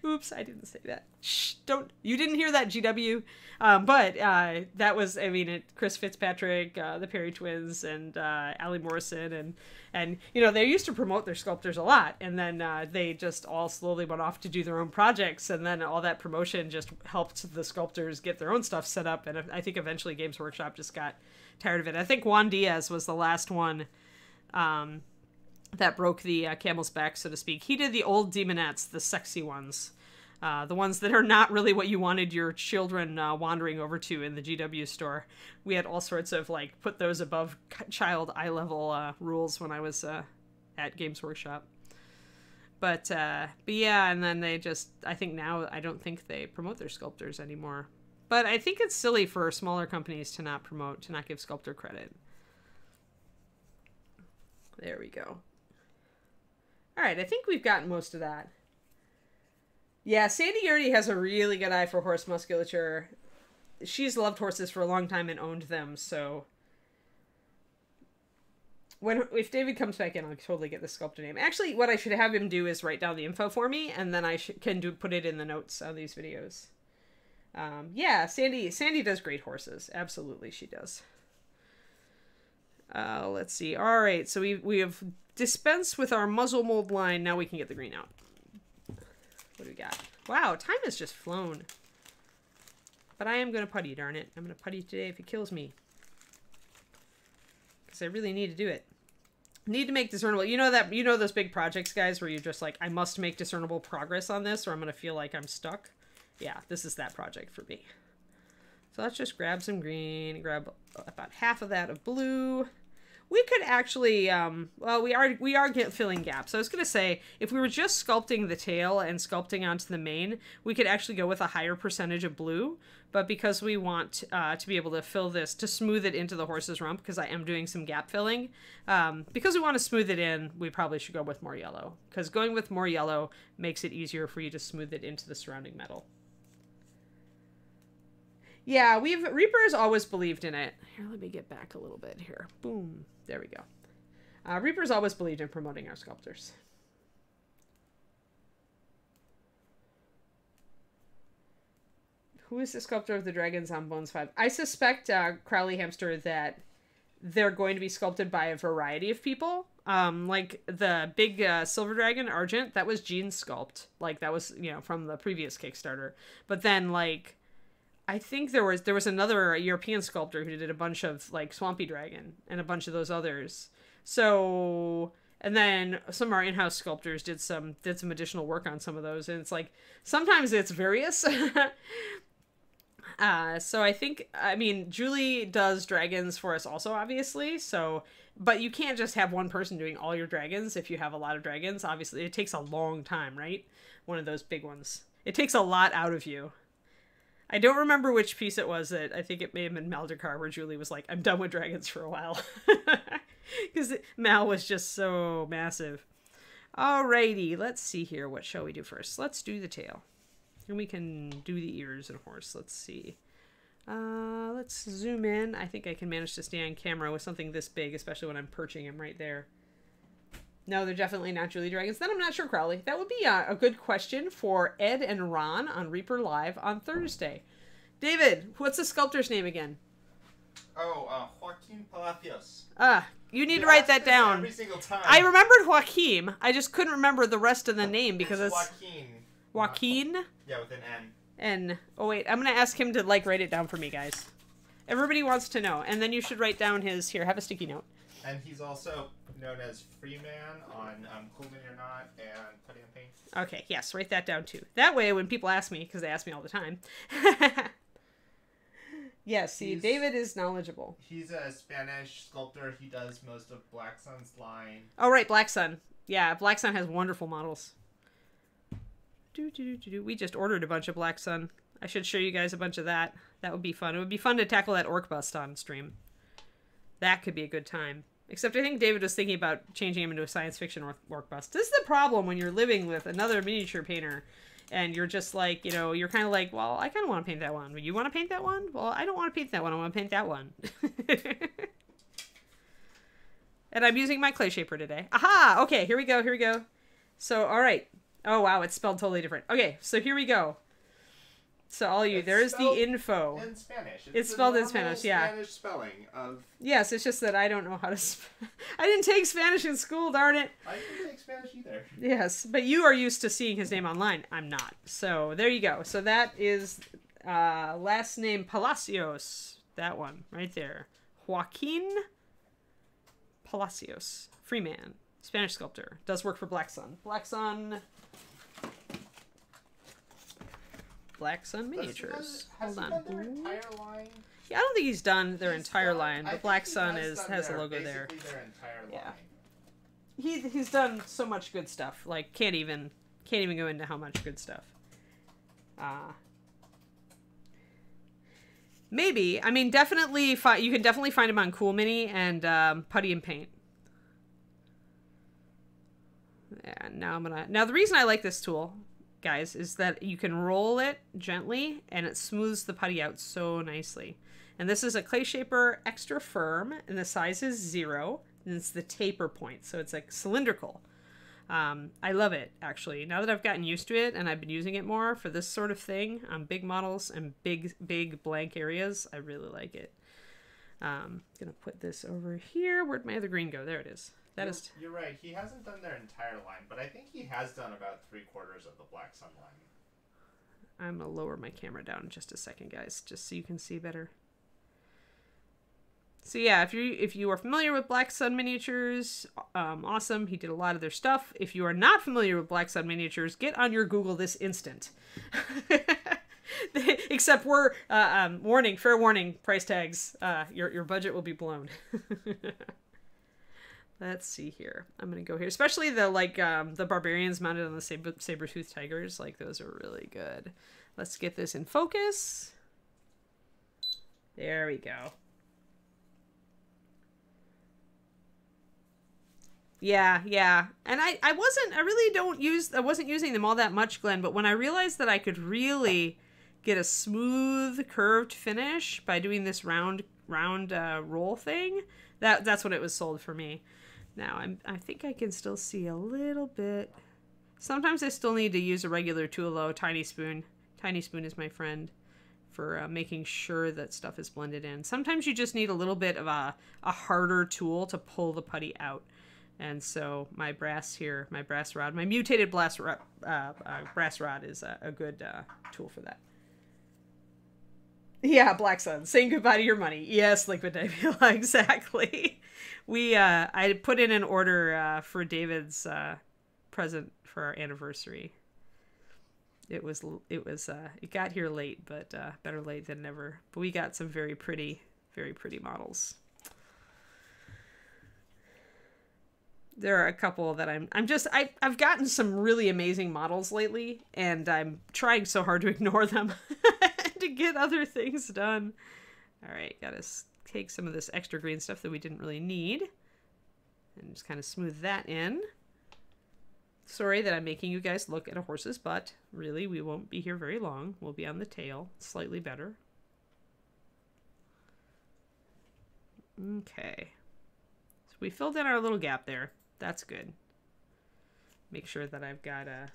Oops, I didn't say that. Shh, you didn't hear that, GW. But that was, I mean, Chris Fitzpatrick, the Perry twins, and Ali Morrison, and, you know, they used to promote their sculptors a lot, and then they just all slowly went off to do their own projects, and then all that promotion just helped the sculptors get their own stuff set up, and I think eventually Games Workshop just got tired of it. I think Juan Diaz was the last one that broke the camel's back, so to speak. He did the old demonettes, the sexy ones. The ones that are not really what you wanted your children wandering over to in the GW store. We had all sorts of, like, put those above child eye level rules when I was at Games Workshop. But yeah, and then they just, I think now, I don't think they promote their sculptors anymore. But I think it's silly for smaller companies to not promote, to not give sculptor credit. There we go. All right, I think we've gotten most of that. Yeah, Sandy Yurdy has a really good eye for horse musculature. She's loved horses for a long time and owned them, so if David comes back in, I'll totally get the sculptor name. Actually, what I should have him do is write down the info for me, and then I can put it in the notes on these videos. Yeah, Sandy does great horses. Absolutely, she does. Let's see. All right, so we have dispensed with our muzzle mold line. Now we can get the green out. What do we got? Wow, time has just flown. But I am going to putty, darn it. I'm going to putty today if it kills me. Because I really need to do it. Need to make discernible. You know those big projects, guys, where you're just like, I must make discernible progress on this or I'm going to feel like I'm stuck. Yeah, this is that project for me. So let's just grab some green, grab about half of that of blue. We could actually, well, we are filling gaps. I was going to say, if we were just sculpting the tail and sculpting onto the mane, we could actually go with a higher percentage of blue. But because we want to be able to fill this, to smooth it into the horse's rump, because I am doing some gap filling, because we want to smooth it in, we probably should go with more yellow. Because going with more yellow makes it easier for you to smooth it into the surrounding metal. Yeah, Reaper's always believed in it. Here, let me get back a little bit here. Boom. There we go. Reaper's always believed in promoting our sculptors. Who is the sculptor of the dragons on Bones 5? I suspect, Crowley Hamster, that they're going to be sculpted by a variety of people. Like the big silver dragon, Argent, that was Jean's sculpt. Like, that was, you know, from the previous Kickstarter. But then, like, I think there was another European sculptor who did a bunch of, like, Swampy Dragon and a bunch of those others. So, and then some of our in-house sculptors did some additional work on some of those. And it's like, sometimes it's various. So I think, I mean, Julie does dragons for us also, obviously. So, but you can't just have one person doing all your dragons if you have a lot of dragons. Obviously, it takes a long time, right? One of those big ones. It takes a lot out of you. I don't remember which piece it was that I think it may have been Maldekar where Julie was like, I'm done with dragons for a while. Because Mal was just so massive. Alrighty, let's see here. What shall we do first? Let's do the tail. And we can do the ears and horse. Let's see. Let's zoom in. I think I can manage to stay on camera with something this big, especially when I'm perching him right there. No, they're definitely not Julie Dragons. Then I'm not sure, Crowley. That would be a good question for Ed and Ron on Reaper Live on Thursday. David, what's the sculptor's name again? Oh, Joaquin Palacios. You need to write that down. Every single time. I remembered Joaquin. I just couldn't remember the rest of the name because it's Joaquin. Joaquin? Yeah, with an N. N. Oh, wait. I'm going to ask him to, like, write it down for me, guys. Everybody wants to know. And then you should write down his... Here, have a sticky note. And he's also known as Freeman on Cool Mini or Not and Putty and Paint. Okay, yes, write that down too. That way, when people ask me, because they ask me all the time. Yes, see, David is knowledgeable. He's a Spanish sculptor. He does most of Black Sun's line. Oh, right, Black Sun. Yeah, Black Sun has wonderful models. We just ordered a bunch of Black Sun. I should show you guys a bunch of that. That would be fun. It would be fun to tackle that orc bust on stream. That could be a good time. Except I think David was thinking about changing him into a science fiction orc bust. This is the problem when you're living with another miniature painter. And you're just like, you know, you're kind of like, well, I kind of want to paint that one. You want to paint that one? Well, I don't want to paint that one. I want to paint that one. And I'm using my clay shaper today. Aha! Okay, here we go. Here we go. So, all right. Oh, wow. It's spelled totally different. Okay, so here we go. So all you, there's the info. In Spanish. It's spelled in Spanish, yeah. Spanish spelling of. Yes, it's just that I don't know how to. I didn't take Spanish in school, darn it. I didn't take Spanish either. Yes, but you are used to seeing his name online. I'm not. So there you go. So that is last name Palacios. That one right there. Joaquin Palacios, Freeman, Spanish sculptor. Does work for Black Sun. Black Sun. Black Sun Miniatures. Has Hold he on. done their entire line? Yeah, I don't think he's done their entire done- line, I but think Black he Sun has has done a logo there. basically their entire Yeah. line. He's done so much good stuff. Like can't even go into how much good stuff. Maybe, I mean, definitely you can definitely find him on Cool Mini and Putty and Paint. Yeah, now the reason I like this tool, guys, is that you can roll it gently and it smooths the putty out so nicely. And this is a clay shaper extra firm, and the size is 0, and it's the taper point, so it's like cylindrical. I love it, actually. Now that I've gotten used to it and I've been using it more for this sort of thing on big models and big blank areas, I really like it. Gonna put this over here. Where'd my other green go? There it is. You're right. He hasn't done their entire line, but I think he has done about 3/4 of the Black Sun line. I'm gonna lower my camera down in just a second, guys, just so you can see better. So yeah, if you are familiar with Black Sun Miniatures, awesome. He did a lot of their stuff. If you are not familiar with Black Sun Miniatures, get on your Google this instant. Except we're fair warning, price tags. Your budget will be blown. Let's see here. I'm gonna go here, especially the barbarians mounted on the saber-toothed tigers. Like, those are really good. Let's get this in focus. There we go. Yeah. And I wasn't using them all that much, Glenn, but when I realized that I could really get a smooth curved finish by doing this round roll thing, that's when it was sold for me. Now I think I can still see a little bit. Sometimes I still need to use a regular tool though. Tiny spoon is my friend for making sure that stuff is blended in. Sometimes you just need a little bit of a harder tool to pull the putty out. And so my brass rod, my mutated brass rod is a good tool for that. Yeah, Black Sun, saying goodbye to your money. Yes, Liquid Nebula, exactly. I put in an order for David's present for our anniversary. It got here late, but better late than never. But we got some very pretty models. There are a couple that I've gotten some really amazing models lately, and I'm trying so hard to ignore them to get other things done. All right, gotta take some of this extra green stuff that we didn't really need and just kind of smooth that in. Sorry that I'm making you guys look at a horse's butt. Really, we won't be here very long. We'll be on the tail, slightly better. Okay. So we filled in our little gap there. That's good. Make sure that I've got a...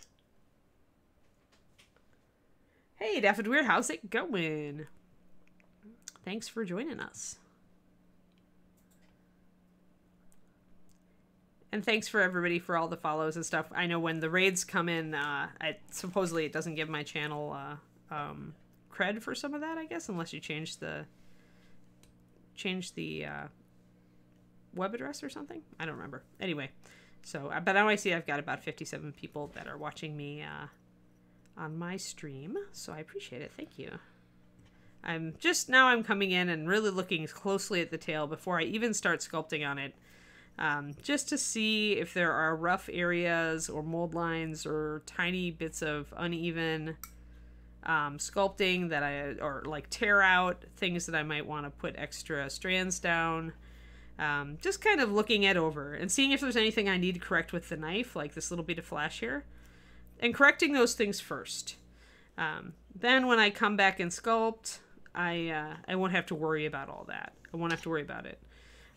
Hey, Daffod Weir, how's it going? Thanks for joining us. And thanks for everybody for all the follows and stuff. I know when the raids come in, supposedly it doesn't give my channel cred for some of that, I guess, unless you change the web address or something. I don't remember. Anyway, so but now I see I've got about 57 people that are watching me on my stream, so I appreciate it. Thank you. I'm coming in and really looking closely at the tail before I even start sculpting on it. just to see if there are rough areas or mold lines or tiny bits of uneven sculpting that or like tear out, things that I might want to put extra strands down. Just kind of looking it over and seeing if there's anything I need to correct with the knife, like this little bit of flash here, and correcting those things first. Then when I come back and sculpt, I won't have to worry about all that. I won't have to worry about it.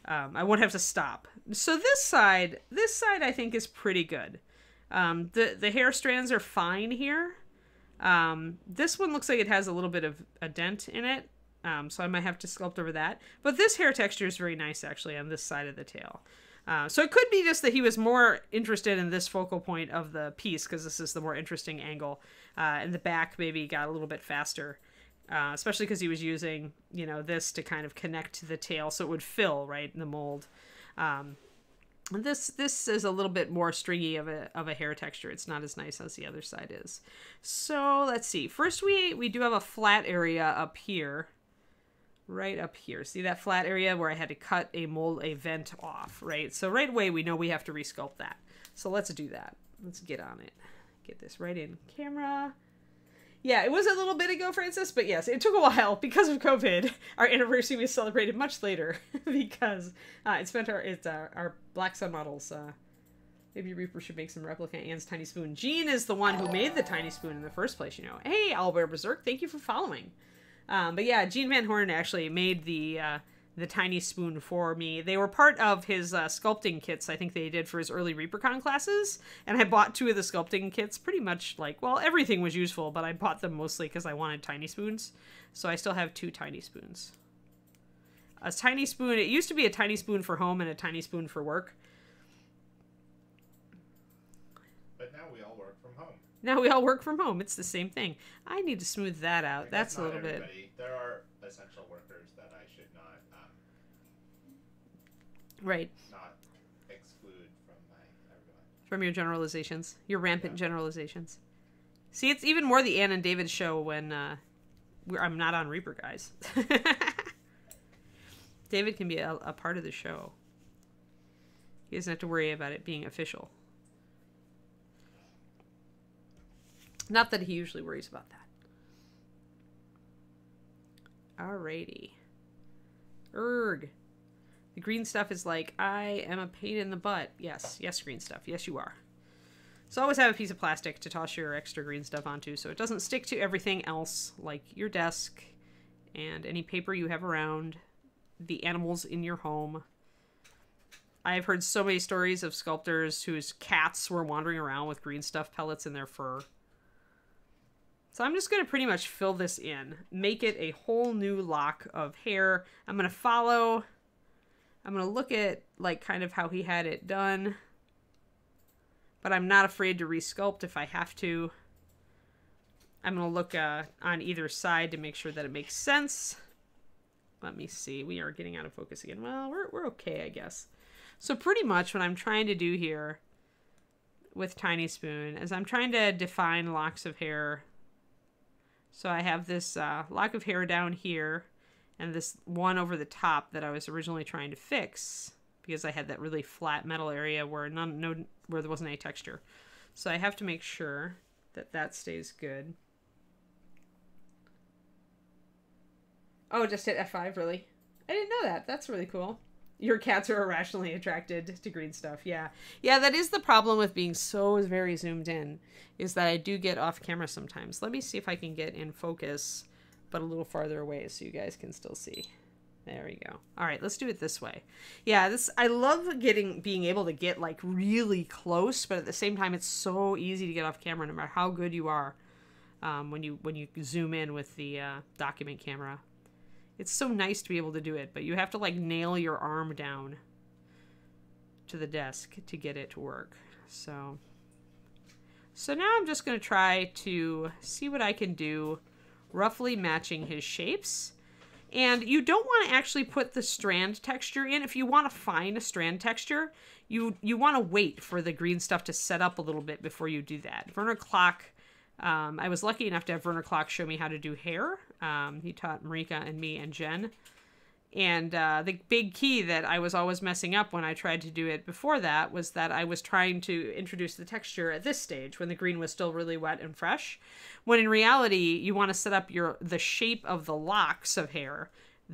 I won't have to stop. So this side I think is pretty good. The hair strands are fine here. This one looks like it has a little bit of a dent in it. So I might have to sculpt over that. But this hair texture is very nice, actually, on this side of the tail. So it could be just that he was more interested in this focal point of the piece, because this is the more interesting angle. And the back maybe got a little bit faster, especially because he was using, this to kind of connect to the tail so it would fill, right, in the mold. This is a little bit more stringy of a hair texture. It's not as nice as the other side is. So let's see. First, we do have a flat area up here. Right up here. See that flat area where I had to cut a vent off, right? So right away we know we have to resculpt that. So let's do that. Let's get on it. Get this right in camera. Yeah, it was a little bit ago, Francis, but yes, it took a while because of COVID. Our anniversary was celebrated much later because it's our Black Sun models. Maybe Reaper should make some replica Anne's tiny spoon. Jean is the one who made the tiny spoon in the first place, Hey, Albert Berserk, thank you for following. But yeah, Gene Van Horn actually made the tiny spoon for me. They were part of his sculpting kits I think they did for his early ReaperCon classes. And I bought 2 of the sculpting kits, pretty much everything was useful, but I bought them mostly because I wanted tiny spoons. So I still have 2 tiny spoons. A tiny spoon, it used to be a tiny spoon for home and a tiny spoon for work. But now we all work from home. Now we all work from home. It's the same thing. I need to smooth that out. That's a little bit. There are essential workers that I should not right. Not exclude from everyone. From your generalizations. Your rampant generalizations. See, it's even more the Ann and David show when I'm not on Reaper, guys. David can be a part of the show. He doesn't have to worry about it being official. Not that he usually worries about that. Alrighty. Erg. The green stuff is like, I am a pain in the butt. Yes, green stuff. Yes, you are. So always have a piece of plastic to toss your extra green stuff onto so it doesn't stick to everything else, like your desk and any paper you have around, the animals in your home. I've heard so many stories of sculptors whose cats were wandering around with green stuff pellets in their fur. So I'm just going to pretty much fill this in, make it a whole new lock of hair. I'm going to look at kind of how he had it done, but I'm not afraid to resculpt if I have to. I'm going to look on either side to make sure that it makes sense. Let me see. We are getting out of focus again. Well, we're okay, I guess. So pretty much what I'm trying to do here with Tiny Spoon is I'm trying to define locks of hair. So I have this lock of hair down here and this one over the top that I was originally trying to fix because I had that really flat metal area where where there wasn't any texture. So I have to make sure that that stays good. Oh, just hit F5, really? I didn't know that. That's really cool. Your cats are irrationally attracted to green stuff. Yeah. Yeah, that is the problem with being so very zoomed in, is that I do get off camera sometimes. Let me see if I can get in focus, but a little farther away so you guys can still see. There we go. All right, let's do it this way. Yeah, I love being able to get really close, but at the same time, it's so easy to get off camera no matter how good you are when you zoom in with the document camera. It's so nice to be able to do it, but you have to nail your arm down to the desk to get it to work. So now I'm just going to try to see what I can do, roughly matching his shapes. And you don't want to actually put the strand texture in. If you want to find a strand texture, you want to wait for the green stuff to set up a little bit before you do that. Werner Klock, I was lucky enough to have Werner Klock show me how to do hair. He taught Marika and me and Jen. And the big key that I was always messing up when I tried to do it before that was that I was trying to introduce the texture at this stage when the green was still really wet and fresh. When in reality, you want to set up the shape of the locks of hair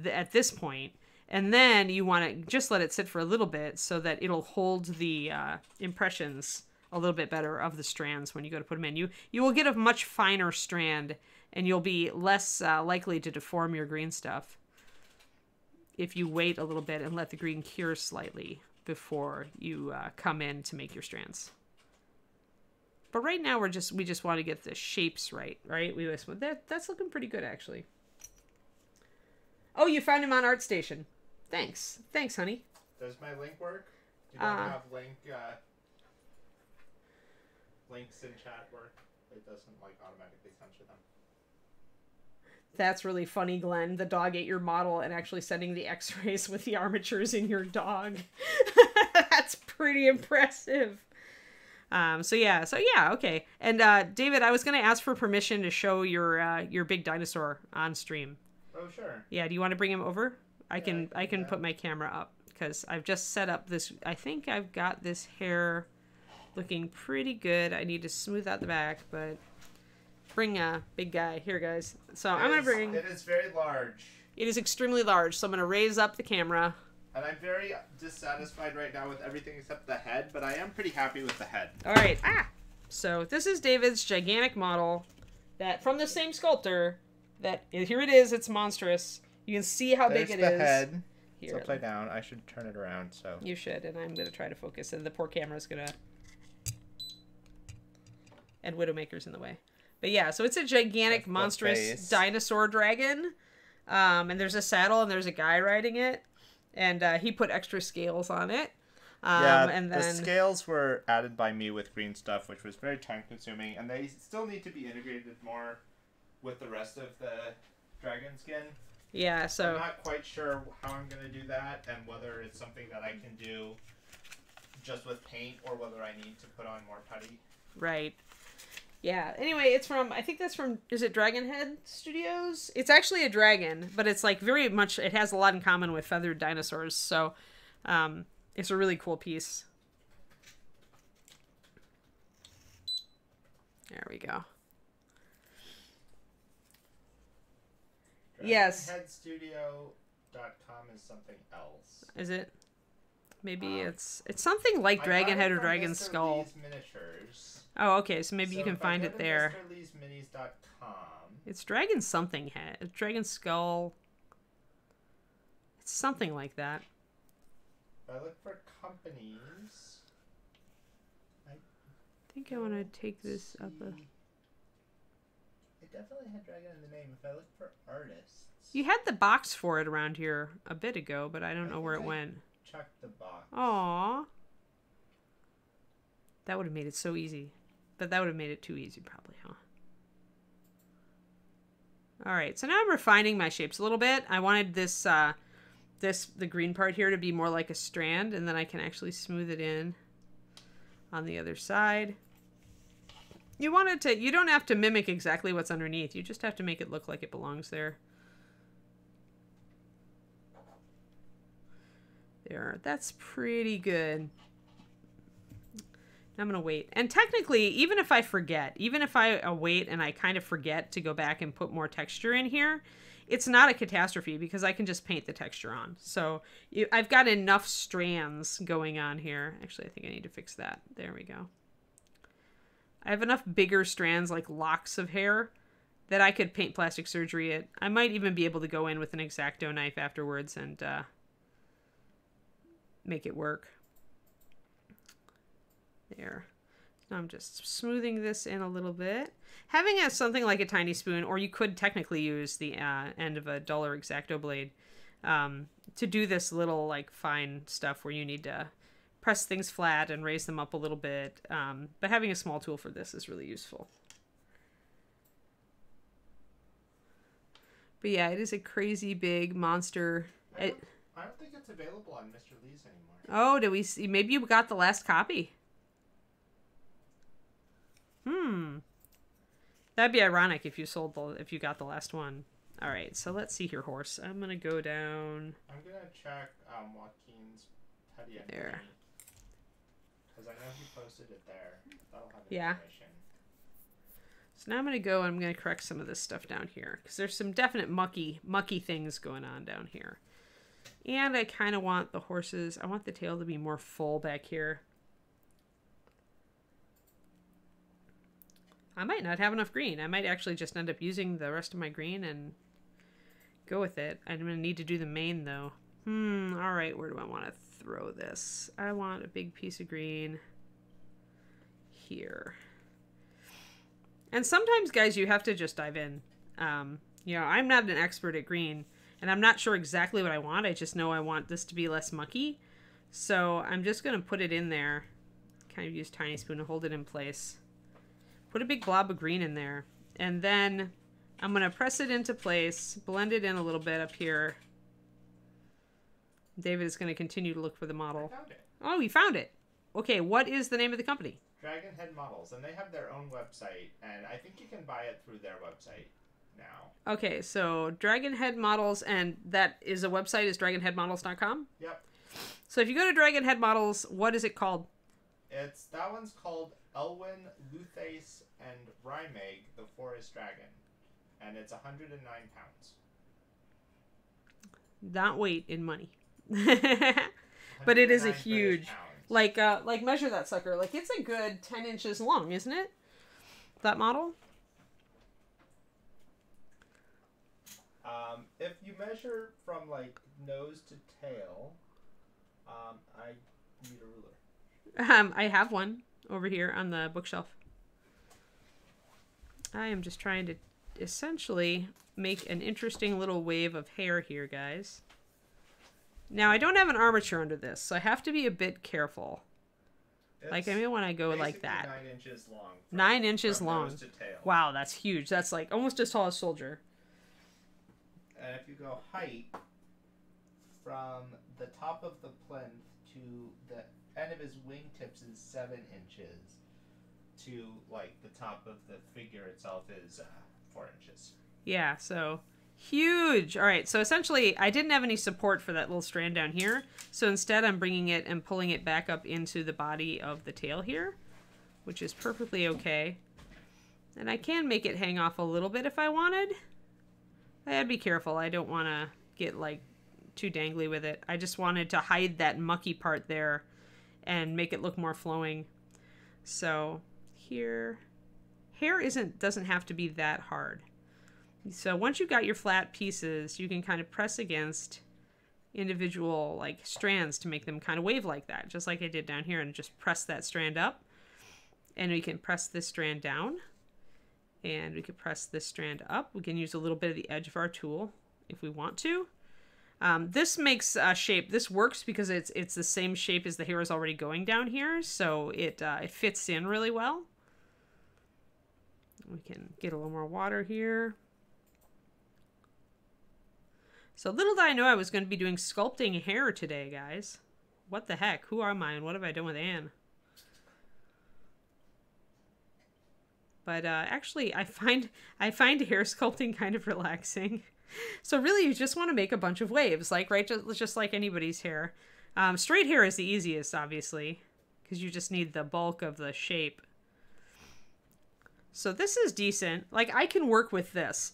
at this point, and then you want to just let it sit for a little bit so that it'll hold the impressions a little bit better of the strands when you go to put them in. You will get a much finer strand, and you'll be less likely to deform your green stuff if you wait a little bit and let the green cure slightly before you come in to make your strands. But right now we just want to get the shapes right? That's looking pretty good, actually. Oh, you found him on ArtStation. Thanks, honey. Does my link work? You don't have links in chat work? It doesn't automatically censor them. That's really funny, Glenn. The dog ate your model and actually sending the x-rays with the armatures in your dog. That's pretty impressive. So yeah, okay. And David, I was going to ask for permission to show your big dinosaur on stream. Oh, sure. Yeah, do you want to bring him over? I can put my camera up because I've just set up this. I think I've got this hair looking pretty good. I need to smooth out the back, but bring a big guy here, guys. So I'm going to bring... It is very large. It is extremely large, so I'm going to raise up the camera. And I'm very dissatisfied right now with everything except the head, but I am pretty happy with the head. All right. So this is David's gigantic model that from the same sculptor. That here it is. It's monstrous. You can see how big it is. There's the head. Here. It's upside down. I should turn it around. So you should, and I'm going to try to focus. And the poor camera's going to... And Widowmaker's in the way. But yeah, so it's a gigantic, monstrous dinosaur dragon. And there's a saddle, and there's a guy riding it. And he put extra scales on it. And then... the scales were added by me with green stuff, which was very time-consuming. And they still need to be integrated more with the rest of the dragon skin. Yeah, so... I'm not quite sure how I'm going to do that, and whether it's something that I can do just with paint, or whether I need to put on more putty. Right. Yeah, anyway, it's from, I think that's from, is it Dragonhead Studios? It's actually a dragon, but it's like very much, it has a lot in common with feathered dinosaurs, so it's a really cool piece. There we go. Yes. DragonheadStudio.com is something else. Is it? Maybe it's something like Dragonhead or Dragon Mr. Skull. Lee's Miniatures. Oh, okay. So maybe you can find it there. MrLeesMinis.com. It's Dragon something head. Dragon Skull. It's something like that. If I look for companies, I think I want to take this up a... It definitely had dragon in the name. If I look for artists... You had the box for it around here a bit ago, but I don't know where it went. Checked the box. Aww. That would have made it so easy. But that would have made it too easy, probably, huh? Alright, so now I'm refining my shapes a little bit. I wanted this, the green part here to be more like a strand, and then I can actually smooth it in on the other side. You want it to, you don't have to mimic exactly what's underneath. You just have to make it look like it belongs there. There, that's pretty good. I'm gonna wait. And technically, even if I forget, even if I wait and I kind of forget to go back and put more texture in here, it's not a catastrophe because I can just paint the texture on. So I've got enough strands going on here. Actually, I think I need to fix that. There we go. I have enough bigger strands, like locks of hair, that I could paint plastic surgery it. I might even be able to go in with an X-Acto knife afterwards and make it work. There. Now I'm just smoothing this in a little bit. Having something like a tiny spoon, or you could technically use the end of a duller X-Acto blade to do this little like fine stuff where you need to press things flat and raise them up a little bit. But having a small tool for this is really useful. But yeah, it is a crazy big monster. I don't think it's available on Mr. Lee's anymore. Oh, do we see? Maybe you got the last copy. That'd be ironic if you got the last one. All right, so let's see here, horse. I'm going to go down. I'm going to check Joaquin's Petty and there. Because I know he posted it there. That'll have Yeah. information. So now I'm going to go and I'm going to correct some of this stuff down here. Because there's some definite mucky things going on down here. And I kind of want the horses, I want the tail to be more full back here. I might not have enough green. I might actually just end up using the rest of my green and go with it. I'm going to need to do the mane though. All right, where do I want to throw this? I want a big piece of green here. And sometimes, guys, you have to just dive in. You know, I'm not an expert at green, and I'm not sure exactly what I want. I just know I want this to be less mucky. So I'm just going to put it in there. Kind of use tiny spoon to hold it in place. Put a big blob of green in there. And then I'm going to press it into place, blend it in a little bit up here. David is going to continue to look for the model. I found it. Oh, you found it. Okay, what is the name of the company? Dragon Head Models, and they have their own website, and I think you can buy it through their website now. Okay, so Dragon Head Models, and that is a website, is dragonheadmodels.com? Yep. So if you go to Dragon Head Models, what is it called? That one's called Elwyn, Luthace, and Rymeg, the Forest Dragon, and it's 109 pounds. Not weight in money. But it is a huge, like measure that sucker. Like it's a good 10 inches long, isn't it? That model? If you measure from like nose to tail, I need a ruler. I have one over here on the bookshelf. I am just trying to essentially make an interesting little wave of hair here, guys. Now, I don't have an armature under this, so I have to be a bit careful. Like, I mean, when I go like that. 9 inches long. 9 inches long. Nose to tail. Wow, that's huge. That's like almost as tall as Soldier. And if you go height from the top of the plinth to the end of his wingtips is 7 inches, to like the top of the figure itself is 4 inches. Yeah, so huge. All right, so essentially I didn't have any support for that little strand down here, so instead I'm bringing it and pulling it back up into the body of the tail here, which is perfectly okay. And I can make it hang off a little bit if I wanted. I had to be careful. I don't want to get like too dangly with it. I just wanted to hide that mucky part there and make it look more flowing. So here, hair doesn't have to be that hard. So once you've got your flat pieces, you can kind of press against individual like strands to make them kind of wave like that, just like I did down here, and just press that strand up. And we can press this strand down, and we can press this strand up. We can use a little bit of the edge of our tool if we want to. This makes a shape. This works because it's the same shape as the hair is already going down here, so it fits in really well. We can get a little more water here. So little did I know I was going to be doing sculpting hair today, guys. What the heck? Who am I and what have I done with Anne? But actually, I find hair sculpting kind of relaxing. So really, you just want to make a bunch of waves, like right, just like anybody's hair. Straight hair is the easiest, obviously, because you just need the bulk of the shape. So this is decent. Like I can work with this.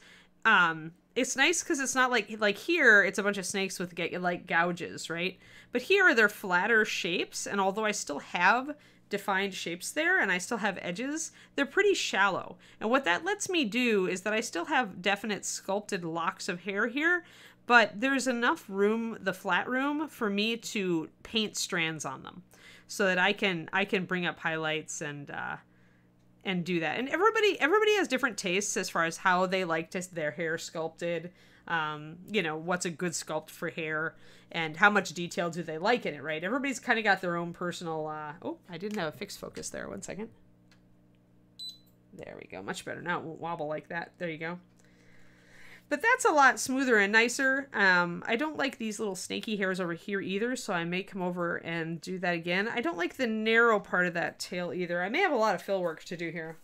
It's nice because it's not like here, it's a bunch of snakes with like gouges, right? But here they're flatter shapes, and although I still have defined shapes there and I still have edges, they're pretty shallow. And what that lets me do is that I still have definite sculpted locks of hair here, but there's enough room, the flat room, for me to paint strands on them so that I can bring up highlights and do that. And everybody has different tastes as far as how they like their hair sculpted. You know, what's a good sculpt for hair and how much detail do they like in it, right? Everybody's kind of got their own personal, oh, I didn't have a fixed focus there. 1 second. There we go. Much better. Now it won't wobble like that. There you go. But that's a lot smoother and nicer. I don't like these little snaky hairs over here either, so I may come over and do that again. I don't like the narrow part of that tail either. I may have a lot of fill work to do here.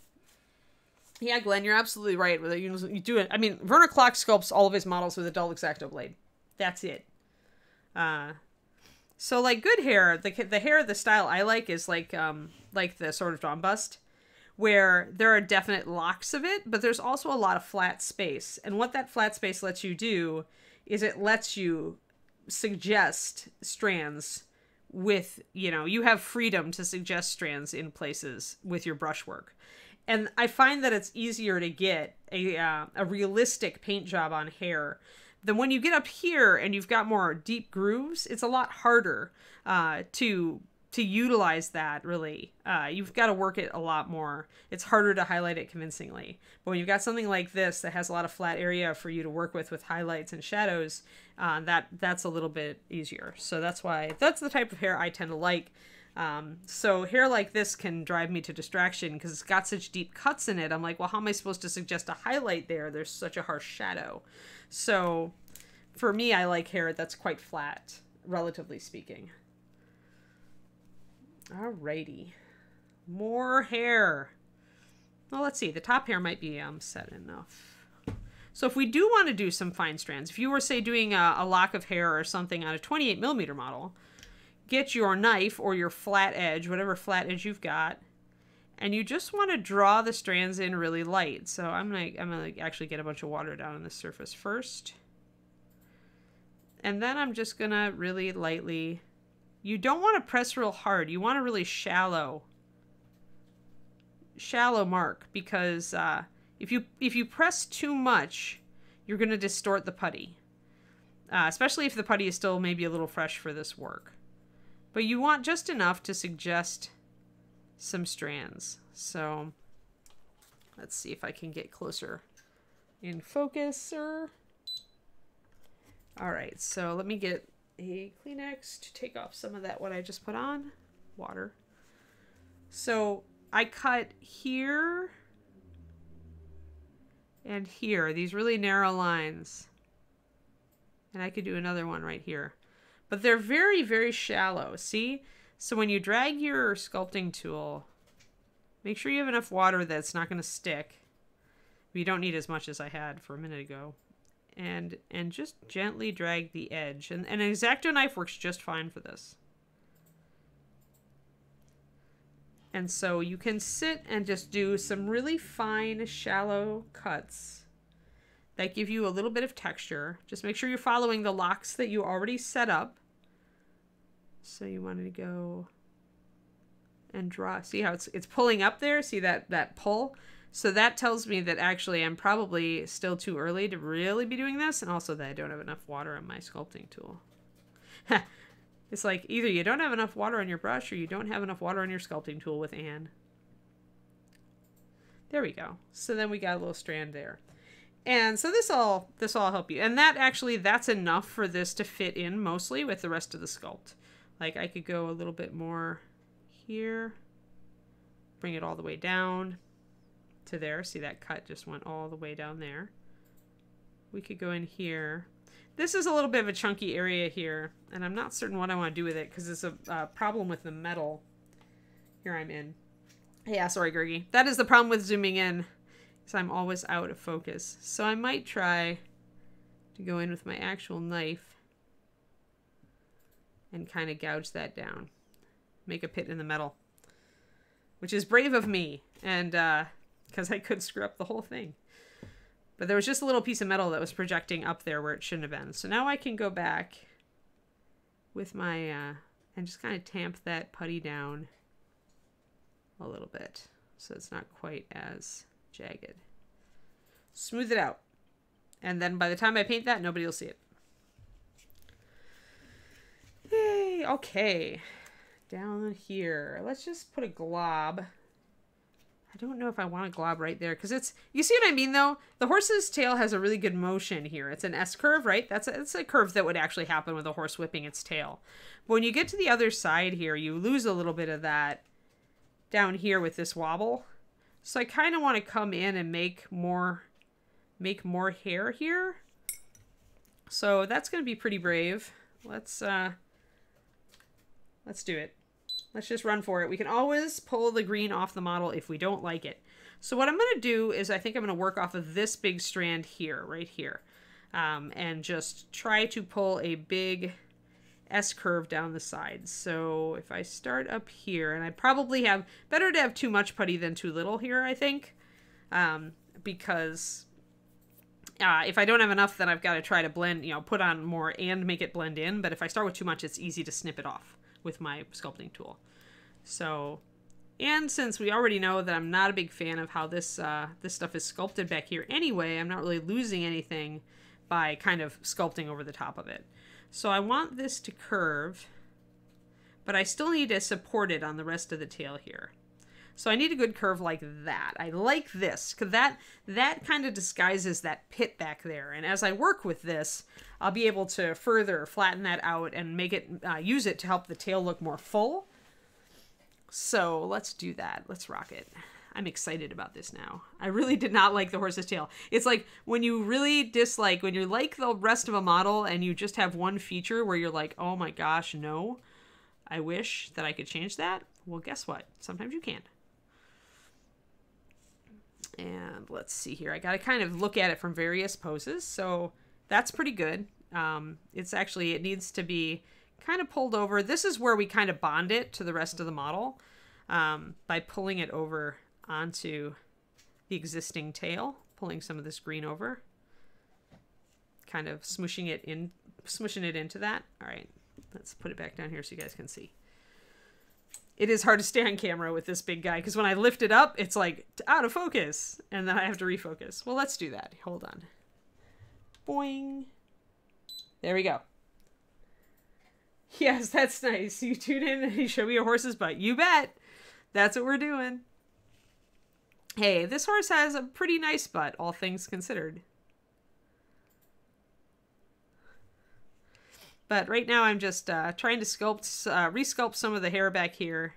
Yeah, Glenn, you're absolutely right. You do it. I mean, Werner Klock sculpts all of his models with a dull X-Acto blade. That's it. So like good hair, the hair, the style I like is like the Sword of Dawn bust, where there are definite locks of it, but there's also a lot of flat space. And what that flat space lets you do is it lets you suggest strands with, you have freedom to suggest strands in places with your brushwork. And I find that it's easier to get a realistic paint job on hair than when you get up here and you've got more deep grooves. It's a lot harder to utilize that, really. You've got to work it a lot more. It's harder to highlight it convincingly. But when you've got something like this that has a lot of flat area for you to work with highlights and shadows, that's a little bit easier. So that's the type of hair I tend to like. So hair like this can drive me to distraction because it's got such deep cuts in it. I'm like, well, how am I supposed to suggest a highlight there? There's such a harsh shadow. So for me, I like hair that's quite flat, relatively speaking. Alrighty. More hair. Well, let's see. The top hair might be set enough. So if we do want to do some fine strands, if you were, say, doing a lock of hair or something on a 28mm model, get your knife or your flat edge, whatever flat edge you've got, and you just want to draw the strands in really light. So I'm gonna actually get a bunch of water down on the surface first. And then I'm just gonna really lightly, you don't want to press real hard. You want a really shallow mark, because if you press too much, you're gonna distort the putty. Especially if the putty is still maybe a little fresh for this work. But you want just enough to suggest some strands. So let's see if I can get closer in focus. All right, so let me get a Kleenex to take off some of that what I just put on. Water. So I cut here and here, these really narrow lines. And I could do another one right here. But they're very, very shallow, see? So when you drag your sculpting tool, make sure you have enough water that it's not going to stick. You don't need as much as I had for a minute ago. And just gently drag the edge. And an X-Acto knife works just fine for this. And so you can sit and just do some really fine, shallow cuts that give you a little bit of texture. Just make sure you're following the locks that you already set up. So you wanted to go and draw. See how it's pulling up there? See that pull? So that tells me that actually I'm probably still too early to really be doing this, and also that I don't have enough water on my sculpting tool. It's like either you don't have enough water on your brush or you don't have enough water on your sculpting tool with Anne. There we go. So then we got a little strand there. And so this all help you. And that's enough for this to fit in mostly with the rest of the sculpt. Like I could go a little bit more here, bring it all the way down to there. See, that cut just went all the way down there. We could go in here. This is a little bit of a chunky area here, and I'm not certain what I want to do with it because it's a problem with the metal. Here I'm in. Yeah, sorry, Gergie. That is the problem with zooming in, is I'm always out of focus. So I might try to go in with my actual knife and kind of gouge that down. Make a pit in the metal. Which is brave of me, and because I could screw up the whole thing. But there was just a little piece of metal that was projecting up there where it shouldn't have been. So now I can go back with my, and just kind of tamp that putty down a little bit. So it's not quite as jagged. Smooth it out. And then by the time I paint that, nobody will see it. Hey, okay. Down here. Let's just put a glob. I don't know if I want a glob right there because it's, you see what I mean though? The horse's tail has a really good motion here. It's an S curve, right? It's a curve that would actually happen with a horse whipping its tail. But when you get to the other side here, you lose a little bit of that down here with this wobble. So I kind of want to come in and make more hair here. So that's going to be pretty brave. Let's do it. Let's just run for it. We can always pull the green off the model if we don't like it. So what I'm going to do is I think I'm going to work off of this big strand here, right here. And just try to pull a big S-curve down the sides. So if I start up here, and I probably have, better to have too much putty than too little here, I think. Because if I don't have enough, then I've got to try to blend, you know, put on more and make it blend in. But if I start with too much, it's easy to snip it off with my sculpting tool. So, and since we already know that I'm not a big fan of how this this stuff is sculpted back here anyway, I'm not really losing anything by kind of sculpting over the top of it. So I want this to curve, but I still need to support it on the rest of the tail here. So I need a good curve like that. I like this, because that kind of disguises that pit back there. And as I work with this, I'll be able to further flatten that out and make it, use it to help the tail look more full. So let's do that. Let's rock it. I'm excited about this now. I really did not like the horse's tail. It's like when you really dislike, when you like the rest of a model and you just have one feature where you're like, oh my gosh, no, I wish that I could change that. Well, guess what? Sometimes you can't. And let's see here. I got to kind of look at it from various poses. So that's pretty good. It's actually, it needs to be kind of pulled over. This is where we kind of bond it to the rest of the model by pulling it over onto the existing tail, pulling some of this green over, kind of smushing it into that. All right, let's put it back down here so you guys can see. It is hard to stay on camera with this big guy because when I lift it up, it's like out of focus and then I have to refocus. Well, let's do that. Hold on. Boing. There we go. Yes, that's nice. You tune in and you show me your horse's butt. You bet. That's what we're doing. Hey, this horse has a pretty nice butt, all things considered. But right now I'm just trying to resculpt some of the hair back here.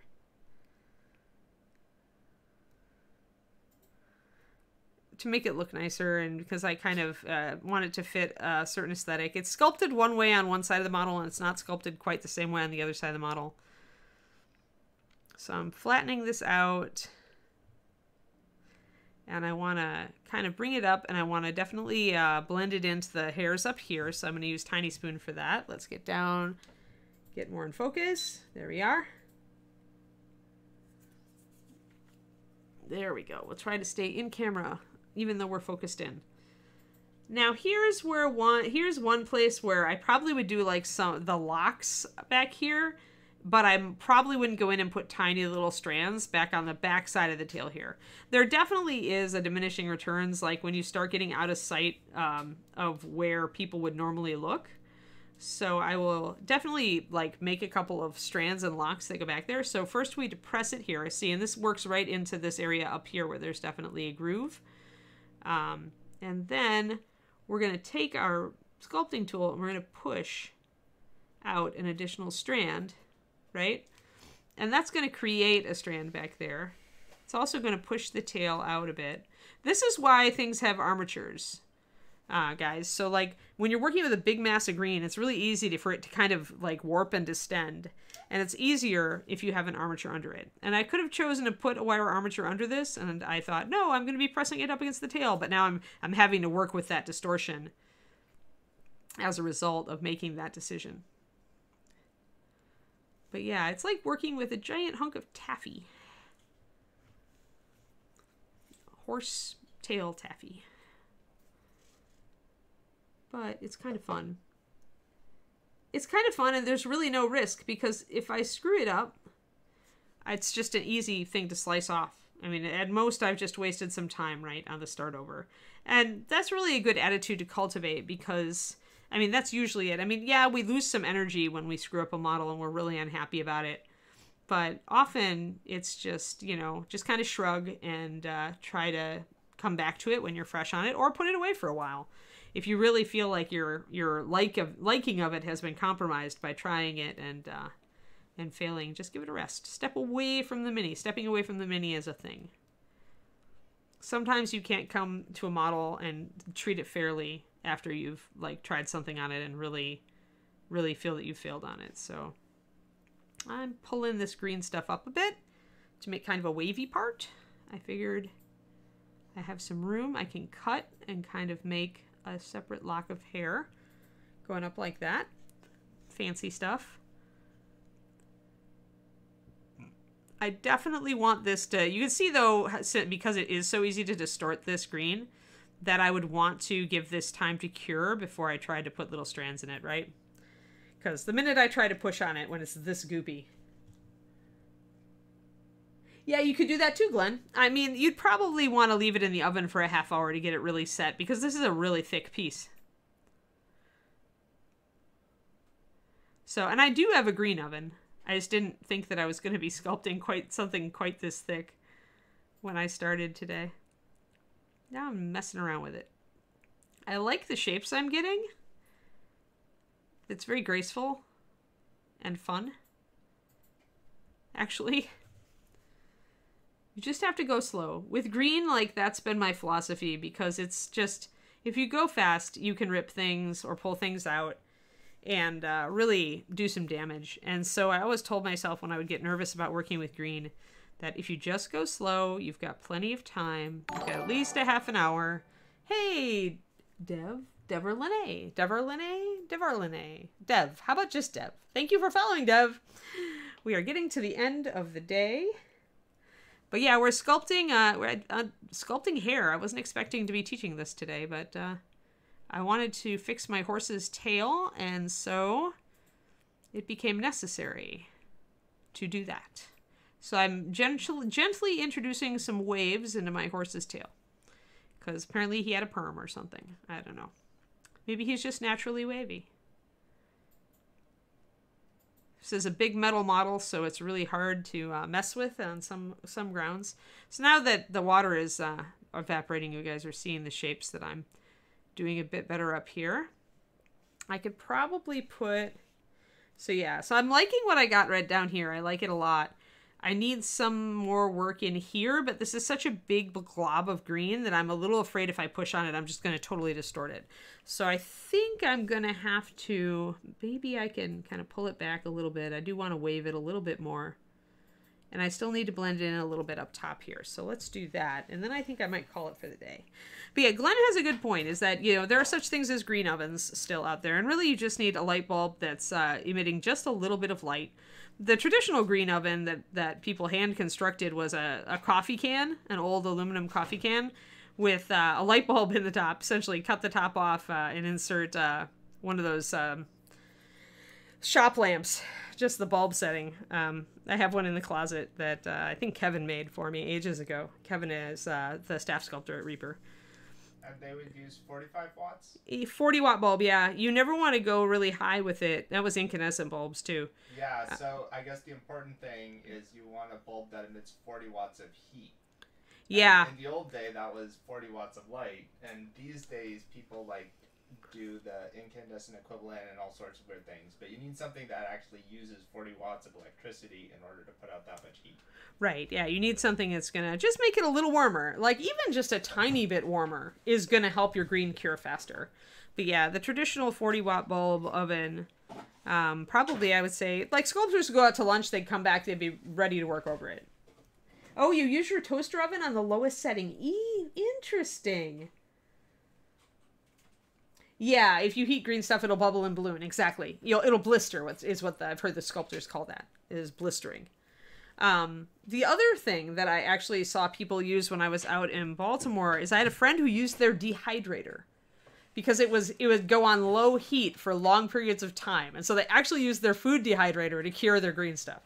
To make it look nicer, and because I kind of want it to fit a certain aesthetic. It's sculpted one way on one side of the model, and it's not sculpted quite the same way on the other side of the model. So I'm flattening this out. And I want to kind of bring it up, and I want to definitely blend it into the hairs up here. So I'm going to use Tiny Spoon for that. Let's get down, get more in focus. There we are. There we go. We'll try to stay in camera, even though we're focused in. Now here's one place where I probably would do like the locks back here. But I probably wouldn't go in and put tiny little strands back on the back side of the tail here. There definitely is a diminishing returns, like when you start getting out of sight of where people would normally look. So I will definitely like make a couple of strands and locks that go back there. So first we depress it here, I see, and this works right into this area up here where there's definitely a groove. And then we're going to take our sculpting tool and we're going to push out an additional strand. Right? And that's going to create a strand back there. It's also going to push the tail out a bit. This is why things have armatures, guys. So like when you're working with a big mass of green, it's really easy for it to kind of like warp and distend. And it's easier if you have an armature under it. And I could have chosen to put a wire armature under this, and I thought, no, I'm going to be pressing it up against the tail. But now I'm having to work with that distortion as a result of making that decision. But yeah, it's like working with a giant hunk of taffy. Horse tail taffy. But it's kind of fun. It's kind of fun, and there's really no risk, because if I screw it up, it's just an easy thing to slice off. I mean, at most, I've just wasted some time, right, on the start over. And that's really a good attitude to cultivate, because I mean, that's usually it. I mean, yeah, we lose some energy when we screw up a model and we're really unhappy about it. But often it's just, you know, just kind of shrug and try to come back to it when you're fresh on it, or put it away for a while. If you really feel like your liking of it has been compromised by trying it and failing, just give it a rest. Step away from the mini. Stepping away from the mini is a thing. Sometimes you can't come to a model and treat it fairly after you've like tried something on it and really feel that you failed on it. So I'm pulling this green stuff up a bit to make kind of a wavy part. I figured I have some room. I can cut and kind of make a separate lock of hair going up like that. Fancy stuff. I definitely want this to, you can see though, because it is so easy to distort this green, that I would want to give this time to cure before I try to put little strands in it, right? Because the minute I try to push on it when it's this goopy. Yeah, you could do that too, Glenn. I mean, you'd probably want to leave it in the oven for a half hour to get it really set, because this is a really thick piece. So, and I do have a green oven. I just didn't think that I was going to be sculpting something quite this thick when I started today. Now I'm messing around with it. I like the shapes I'm getting. It's very graceful and fun. Actually, you just have to go slow. With green, like, that's been my philosophy, because it's just, if you go fast, you can rip things or pull things out and really do some damage. And so I always told myself when I would get nervous about working with green that if you just go slow, you've got plenty of time. You've got at least a half an hour. Hey, Dev. Dev. How about just Dev? Thank you for following, Dev. We are getting to the end of the day. But yeah, we're sculpting, sculpting hair. I wasn't expecting to be teaching this today, but I wanted to fix my horse's tail, and so it became necessary to do that. So I'm gently introducing some waves into my horse's tail, because apparently he had a perm or something. I don't know. Maybe he's just naturally wavy. This is a big metal model, so it's really hard to mess with on some grounds. So now that the water is evaporating, you guys are seeing the shapes that I'm doing a bit better up here. I could probably put, so yeah, so I'm liking what I got right down here. I like it a lot. I need some more work in here, but this is such a big glob of green that I'm a little afraid if I push on it, I'm just going to totally distort it. So I think I'm going to have to, maybe I can kind of pull it back a little bit. I do want to wave it a little bit more. And I still need to blend it in a little bit up top here. So let's do that. And then I think I might call it for the day. But yeah, Glenn has a good point, is that, you know, there are such things as green ovens still out there. And really you just need a light bulb that's emitting just a little bit of light. The traditional green oven that people hand constructed was a coffee can, an old aluminum coffee can with a light bulb in the top. Essentially cut the top off and insert one of those shop lamps, just the bulb setting. I have one in the closet that I think Kevin made for me ages ago. Kevin is the staff sculptor at Reaper. And they would use 45 watts? A 40-watt bulb, yeah. You never want to go really high with it. That was incandescent bulbs, too. Yeah, so I guess the important thing is you want a bulb that emits 40 watts of heat. Yeah. And in the old day, that was 40 watts of light. And these days, people, like, do the incandescent equivalent and all sorts of weird things. But you need something that actually uses 40 watts of electricity in order to put out that much heat. Right, yeah, you need something that's going to just make it a little warmer. Like, even just a tiny bit warmer is going to help your green cure faster. But yeah, the traditional 40-watt bulb oven, probably, I would say, like, sculptors go out to lunch, they'd come back, they'd be ready to work over it. Oh, you use your toaster oven on the lowest setting. Interesting. Yeah, if you heat green stuff, it'll bubble and balloon. Exactly. It'll blister, is what I've heard the sculptors call that, is blistering. The other thing that I actually saw people use when I was out in Baltimore is I had a friend who used their dehydrator because it would go on low heat for long periods of time. And so they actually used their food dehydrator to cure their green stuff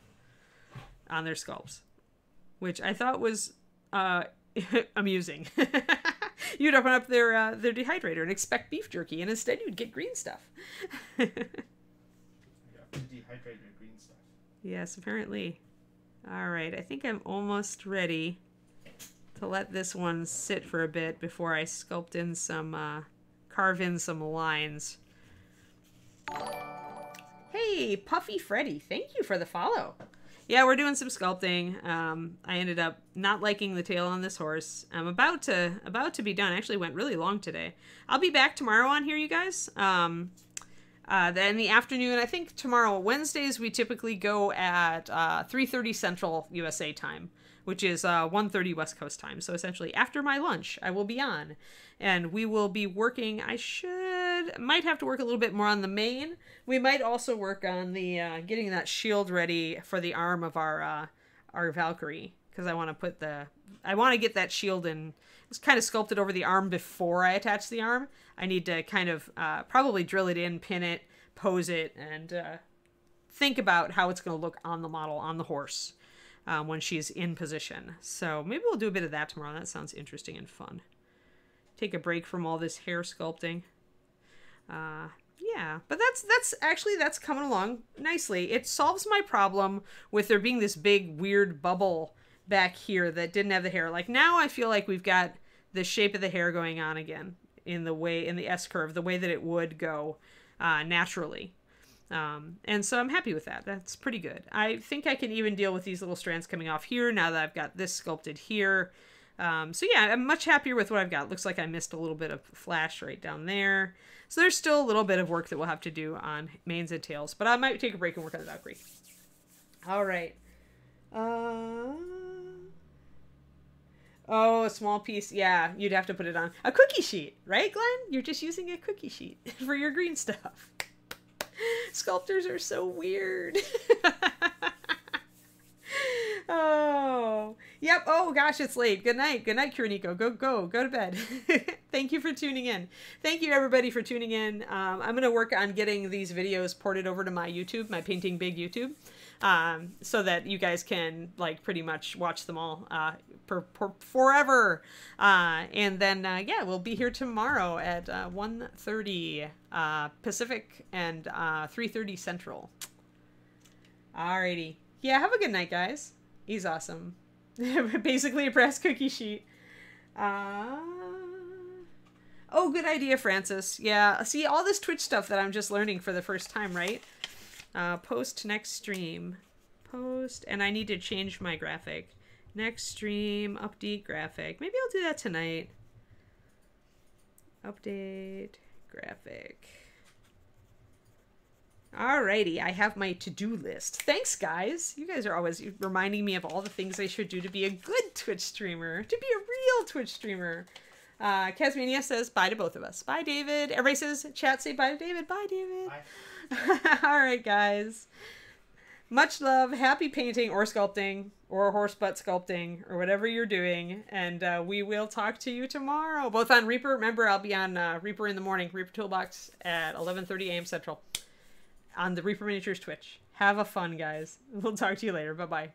on their sculpts, which I thought was, amusing. You'd open up their dehydrator and expect beef jerky, and instead you'd get green stuff. Yeah, dehydrate your green stuff. Yes, apparently. All right, I think I'm almost ready to let this one sit for a bit before I sculpt in some, carve in some lines. Hey, Puffy Freddy, thank you for the follow. Yeah, we're doing some sculpting. I ended up not liking the tail on this horse. I'm about to be done. Actually went really long today. I'll be back tomorrow on here, you guys. Then in the afternoon, I think tomorrow, Wednesdays, we typically go at 3:30 Central USA time, which is 1:30 West Coast time. So essentially after my lunch, I will be on. And we will be working, might have to work a little bit more on the main. We might also work on the getting that shield ready for the arm of our Valkyrie. Because I want to get that shield in. It's kind of sculpted over the arm before I attach the arm. I need to kind of probably drill it in, pin it, pose it, and think about how it's going to look on the model, on the horse, when she's in position. So maybe we'll do a bit of that tomorrow. That sounds interesting and fun. Take a break from all this hair sculpting. Yeah, but that's coming along nicely. It solves my problem with there being this big weird bubble back here that didn't have the hair. Like now I feel like we've got the shape of the hair going on again in the S curve, the way that it would go naturally. And so I'm happy with that. That's pretty good. I think I can even deal with these little strands coming off here now that I've got this sculpted here. So yeah, I'm much happier with what I've got. Looks like I missed a little bit of flash right down there. So there's still a little bit of work that we'll have to do on manes and tails, but I might take a break and work on the Valkyrie. All right. Oh, a small piece. Yeah, you'd have to put it on a cookie sheet, right, Glenn? You're just using a cookie sheet for your green stuff. Sculptors are so weird. Oh, yep. Oh gosh, it's late. Good night. Good night, Kiriniko. Go to bed. Thank you for tuning in. Thank you everybody for tuning in. I'm going to work on getting these videos ported over to my YouTube, my PaintingBig YouTube. So that you guys can like pretty much watch them all forever. And then yeah, we'll be here tomorrow at 1:30 Pacific and 3:30 Central. Alrighty. Yeah, have a good night, guys. He's awesome. Basically a pressed cookie sheet. Oh, good idea, Francis. Yeah, see all this Twitch stuff that I'm just learning for the first time, right? Post next stream. Post, and I need to change my graphic. Next stream, update graphic. Maybe I'll do that tonight. Update graphic. Alrighty, I have my to-do list. Thanks, guys. You guys are always reminding me of all the things I should do to be a good Twitch streamer. To be a real Twitch streamer. Casmania says bye to both of us. Bye, David. Everybody says, chat, say bye to David. Bye, David. Bye. All right, guys. Much love. Happy painting or sculpting or horse butt sculpting or whatever you're doing. And we will talk to you tomorrow. Both on Reaper. Remember, I'll be on Reaper in the morning. Reaper Toolbox at 11:30 a.m. Central. On the Reaper Miniatures Twitch. Have a fun, guys. We'll talk to you later. Bye-bye.